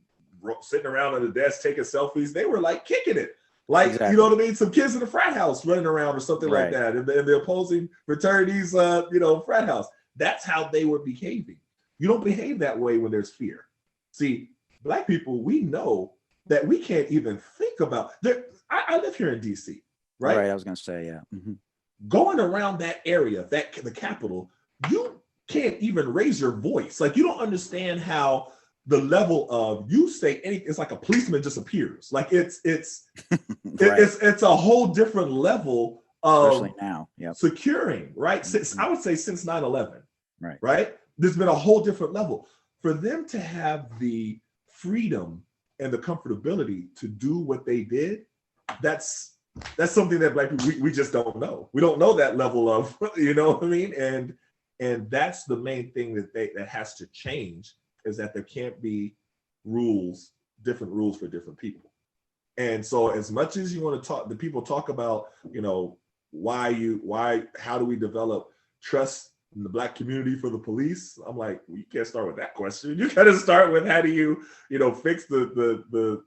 [SPEAKER 1] sitting around on the desk taking selfies. They were like kicking it. Like, you know what I mean? Some kids in the frat house running around or something like that in the opposing fraternities, frat house. That's how they were behaving. You don't behave that way when there's fear. See, Black people, we know that we can't even think about. I live here in D.C., right?
[SPEAKER 2] Right, I was going to say, yeah. Mm-hmm.
[SPEAKER 1] Going around that area, the Capitol, you can't even raise your voice. Like, you don't understand how the level of you say anything, it's like a policeman just appears. Like it's it's a whole different level of
[SPEAKER 2] especially now,
[SPEAKER 1] securing, right? Since I would say since 9/11, right? There's been a whole different level. For them to have the freedom and the comfortability to do what they did, that's something that Black people, we just don't know. We don't know that level of, you know what I mean? And that's the main thing that has to change, is that there can't be different rules for different people. And so as much as you want to talk, the people talk about, how do we develop trust in the Black community for the police? I'm like, well, you can't start with that question. You got to start with, how do you, fix the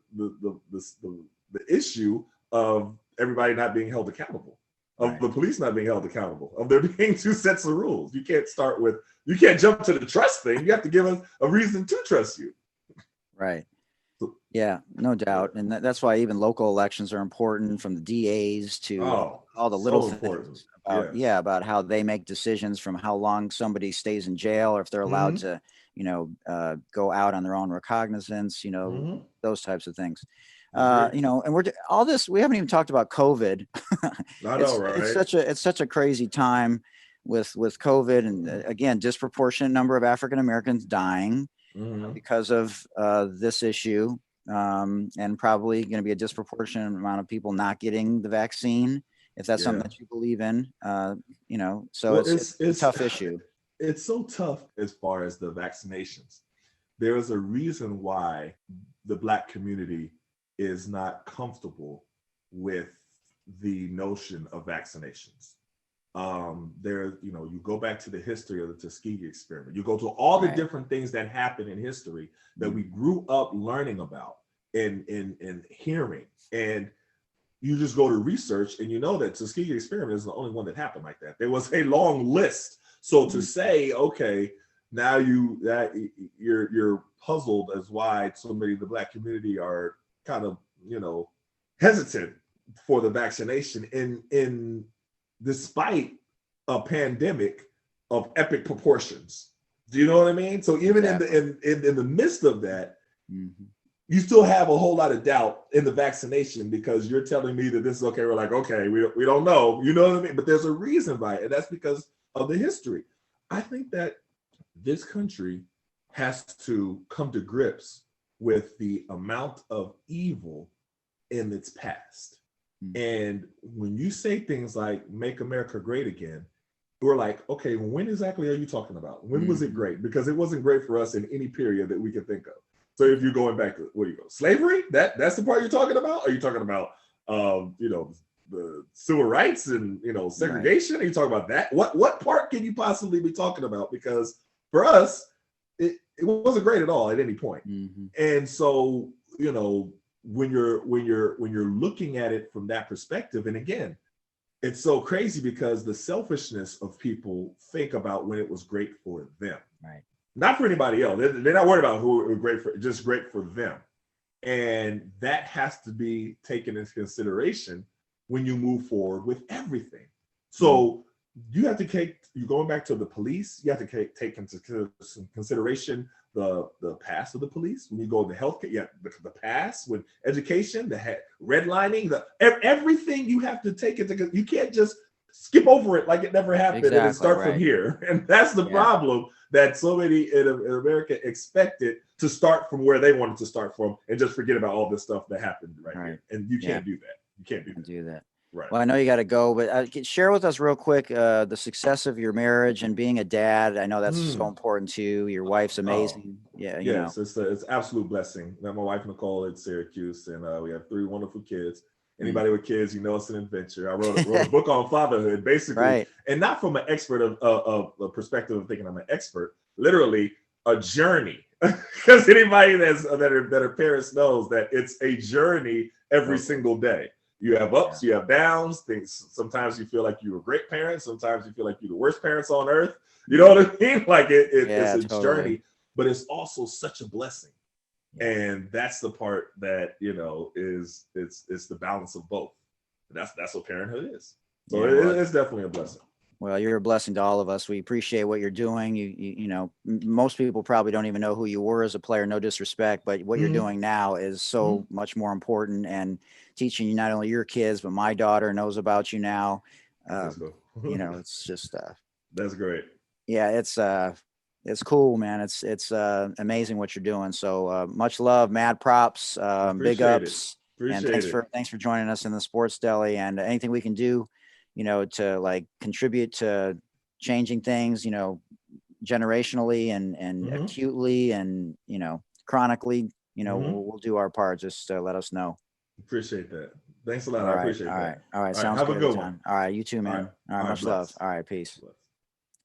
[SPEAKER 1] issue of everybody not being held accountable, of the police not being held accountable, of there being two sets of rules. You can't jump to the trust thing. You have to give us a reason to trust you. Right.
[SPEAKER 2] Yeah, no doubt. And that's why even local elections are important, from the DAs to all the little things about how they make decisions, from how long somebody stays in jail, or if they're allowed to, go out on their own recognizance, those types of things. And we're all this. We haven't even talked about COVID.
[SPEAKER 1] I know, right?
[SPEAKER 2] It's such a crazy time with COVID, and again, disproportionate number of African Americans dying because of this issue, and probably going to be a disproportionate amount of people not getting the vaccine, if that's something that you believe in. So it's a tough issue.
[SPEAKER 1] It's so tough as far as the vaccinations. There is a reason why the Black community is not comfortable with the notion of vaccinations. You go back to the history of the Tuskegee experiment. You go to all the different things that happened in history that we grew up learning about and hearing. And you just go to research, and you know that Tuskegee experiment is the only one that happened like that. There was a long list. So to say, okay, now you're puzzled as why so many of the Black community are kind of, hesitant for the vaccination in despite a pandemic of epic proportions. Do you know what I mean? So even in the midst of that, you still have a whole lot of doubt in the vaccination because you're telling me that this is okay. We're like, okay, we don't know. You know what I mean? But there's a reason why, and that's because of the history. I think that this country has to come to grips with the amount of evil in its past. And when you say things like "Make America Great Again," we're like, okay, when exactly are you talking about? When was it great? Because it wasn't great for us in any period that we can think of. So if you're going back to, where do you go? Slavery? That's the part you're talking about? Are you talking about, the civil rights and, segregation? Right. Are you talking about that? What part can you possibly be talking about? Because for us, it wasn't great at all at any point. And so, when you're looking at it from that perspective, and again, it's so crazy because the selfishness of people think about when it was great for them. Right. Not for anybody else. They're not worried about who it was great for, just great for them. And that has to be taken into consideration when you move forward with everything. So you have to take, you're going back to the police, you have to take into consideration the past of the police. When you go to healthcare, the past with education, the redlining, everything you have to take into, you can't just skip over it like it never happened and start from here. And that's the problem that so many in America expected to start from where they wanted to start from and just forget about all this stuff that happened here. And you can't do that. You can't do that. Right.
[SPEAKER 2] Well, I know you got to go, but share with us real quick the success of your marriage and being a dad. I know that's so important too. Your wife's amazing.
[SPEAKER 1] Yes, it's an absolute blessing. My wife Nicole at Syracuse, and we have 3 wonderful kids. Anybody with kids, it's an adventure. I wrote a book on fatherhood, basically, and not from an expert of a perspective of thinking I'm an expert. Literally, a journey. Because anybody that are parents knows that it's a journey every single day. You have ups, you have downs. Things. Sometimes you feel like you're a great parent. Sometimes you feel like you're the worst parents on earth. You know what I mean? Like it's a journey, but it's also such a blessing. And that's the part that is it's the balance of both. That's what parenthood is. So it's definitely a blessing.
[SPEAKER 2] Well, you're a blessing to all of us. We appreciate what you're doing. You most people probably don't even know who you were as a player. No disrespect, but what you're doing now is so much more important. And teaching not only your kids, but my daughter knows about you now. It's just
[SPEAKER 1] that's great.
[SPEAKER 2] Yeah, it's cool, man. It's amazing what you're doing. So much love, mad props, big ups, and thanks for joining us in the Sports Deli. And anything we can do, to contribute to changing things, generationally and acutely and chronically, we'll do our part. Just let us know.
[SPEAKER 1] Appreciate that. Thanks a lot. I appreciate that.
[SPEAKER 2] All right. Sounds good. Have a good one. All right. You too, man. All right. Much love. All right. Peace.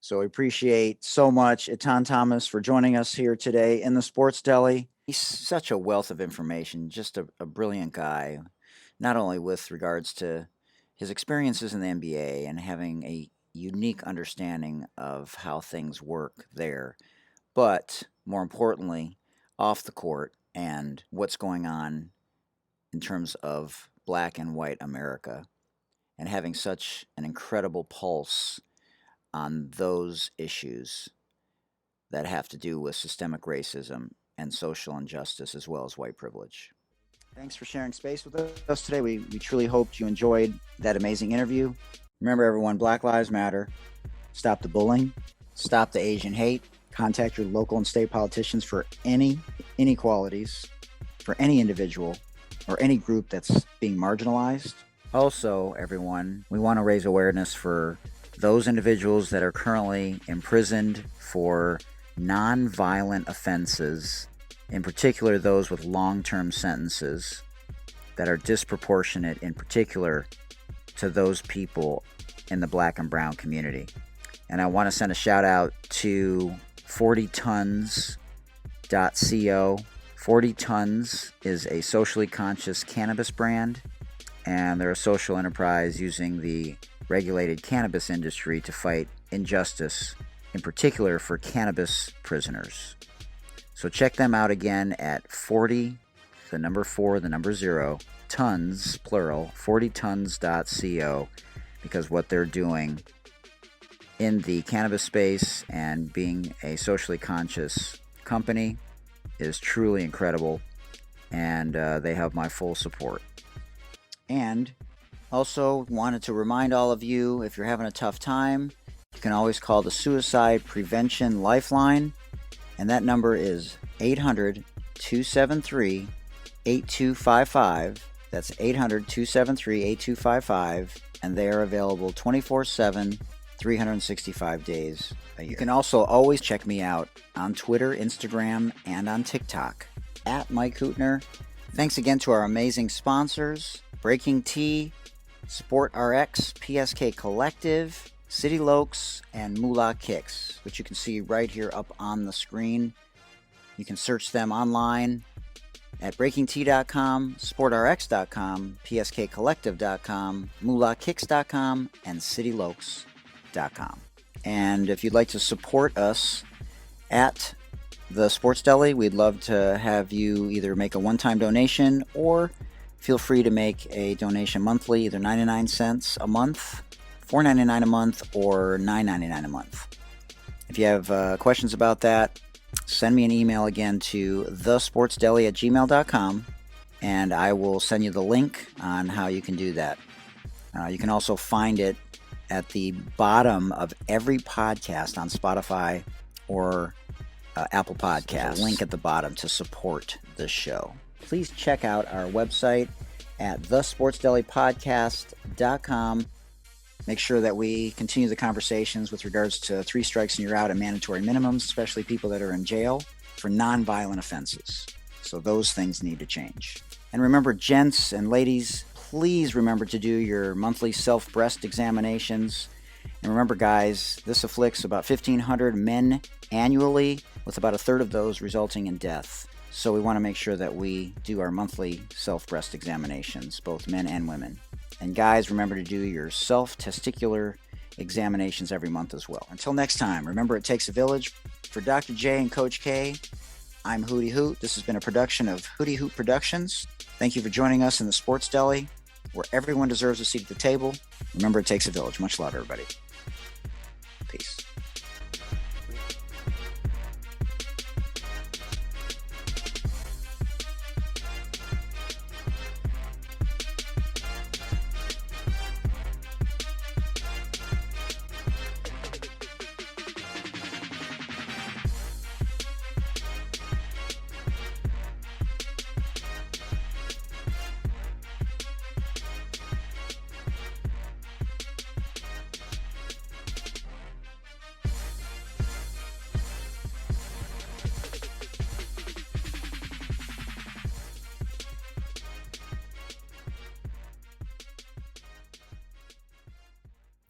[SPEAKER 2] So we appreciate so much Etan Thomas for joining us here today in the Sports Deli. He's such a wealth of information, just a brilliant guy, not only with regards to his experiences in the NBA and having a unique understanding of how things work there, but more importantly, off the court and what's going on in terms of Black and white America, and having such an incredible pulse on those issues that have to do with systemic racism and social injustice, as well as white privilege. Thanks for sharing space with us today. We truly hoped you enjoyed that amazing interview. Remember, everyone, Black Lives Matter. Stop the bullying. Stop the Asian hate. Contact your local and state politicians for any inequalities, for any individual or any group that's being marginalized. Also, everyone, we want to raise awareness for those individuals that are currently imprisoned for non-violent offenses, in particular those with long-term sentences that are disproportionate, in particular to those people in the Black and brown community. And I want to send a shout out to 40tons.co. 40 Tons is a socially conscious cannabis brand, and they're a social enterprise using the regulated cannabis industry to fight injustice, in particular for cannabis prisoners. So check them out again at 40, the number 4, the number 0, tons, plural, 40tons.co, because what they're doing in the cannabis space and being a socially conscious company is truly incredible, and they have my full support. And also wanted to remind all of you, if you're having a tough time, you can always call the Suicide Prevention Lifeline, and that number is 800-273-8255. That's 800-273-8255, and they are available 24/7, 365 days a year. You can also always check me out on Twitter, Instagram, and on TikTok at Mike Hootner. Thanks again to our amazing sponsors, Breaking Tea, Sport RX, PSK Collective, City Lokes, and Moolah Kicks, which you can see right here up on the screen. You can search them online at breakingtea.com, sportrx.com, pskcollective.com, moolahkicks.com, and citylokes.com. And if you'd like to support us at the Sports Deli, we'd love to have you either make a one-time donation or feel free to make a donation monthly, either 99 cents a month, $4.99 a month, or $9.99 a month. If you have questions about that, send me an email again to thesportsdeli@gmail.com, and I will send you the link on how you can do that. You can also find it at the bottom of every podcast on Spotify or Apple Podcasts. There's a link at the bottom to support the show. Please check out our website at thesportsdelipodcast.com. Make sure that we continue the conversations with regards to 3 strikes and you're out and mandatory minimums, especially people that are in jail for non-violent offenses. So those things need to change. And remember, gents and ladies, please remember to do your monthly self-breast examinations. And remember, guys, this afflicts about 1,500 men annually, with about a third of those resulting in death. So we want to make sure that we do our monthly self-breast examinations, both men and women. And guys, remember to do your self-testicular examinations every month as well. Until next time, remember, it takes a village. For Dr. J and Coach K, I'm Hootie Hoot. This has been a production of Hootie Hoot Productions. Thank you for joining us in the Sports Deli, where everyone deserves a seat at the table. Remember, it takes a village. Much love, everybody. Peace.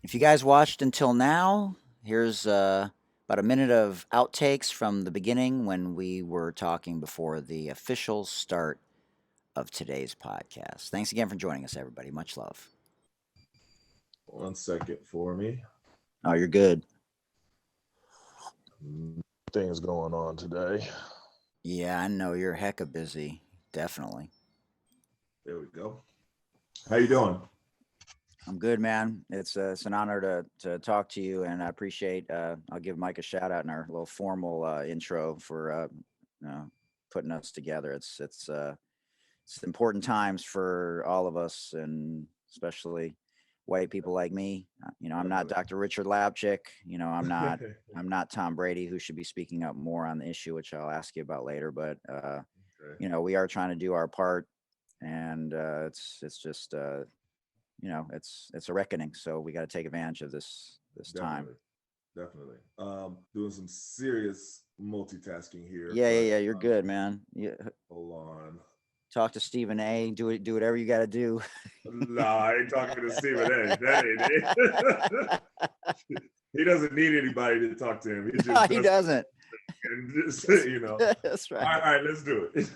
[SPEAKER 2] If you guys watched until now, here's about a minute of outtakes from the beginning when we were talking before the official start of today's podcast. Thanks again for joining us, everybody. Much love.
[SPEAKER 1] 1 second for me.
[SPEAKER 2] Oh, you're good.
[SPEAKER 3] Things going on today.
[SPEAKER 2] Yeah, I know you're hecka busy. Definitely.
[SPEAKER 1] There we go. How you doing?
[SPEAKER 2] I'm good, man. It's an honor to talk to you, and I appreciate. I'll give Mike a shout out in our little formal intro for putting us together. It's important times for all of us, and especially white people like me. I'm not Dr. Richard Lapchick. I'm not Tom Brady, who should be speaking up more on the issue, which I'll ask you about later. But
[SPEAKER 1] Okay.
[SPEAKER 2] we are trying to do our part, and it's just. It's a reckoning. So we got to take advantage of this time.
[SPEAKER 1] Definitely. Doing some serious multitasking here.
[SPEAKER 2] Yeah. You're good, man.
[SPEAKER 1] Hold on.
[SPEAKER 2] Talk to Stephen A. Do whatever you got to do.
[SPEAKER 1] Nah, I ain't talking to Stephen A. That ain't it. He doesn't need anybody to talk to him.
[SPEAKER 2] He doesn't.
[SPEAKER 1] And just,
[SPEAKER 2] That's right.
[SPEAKER 1] All right, let's do it.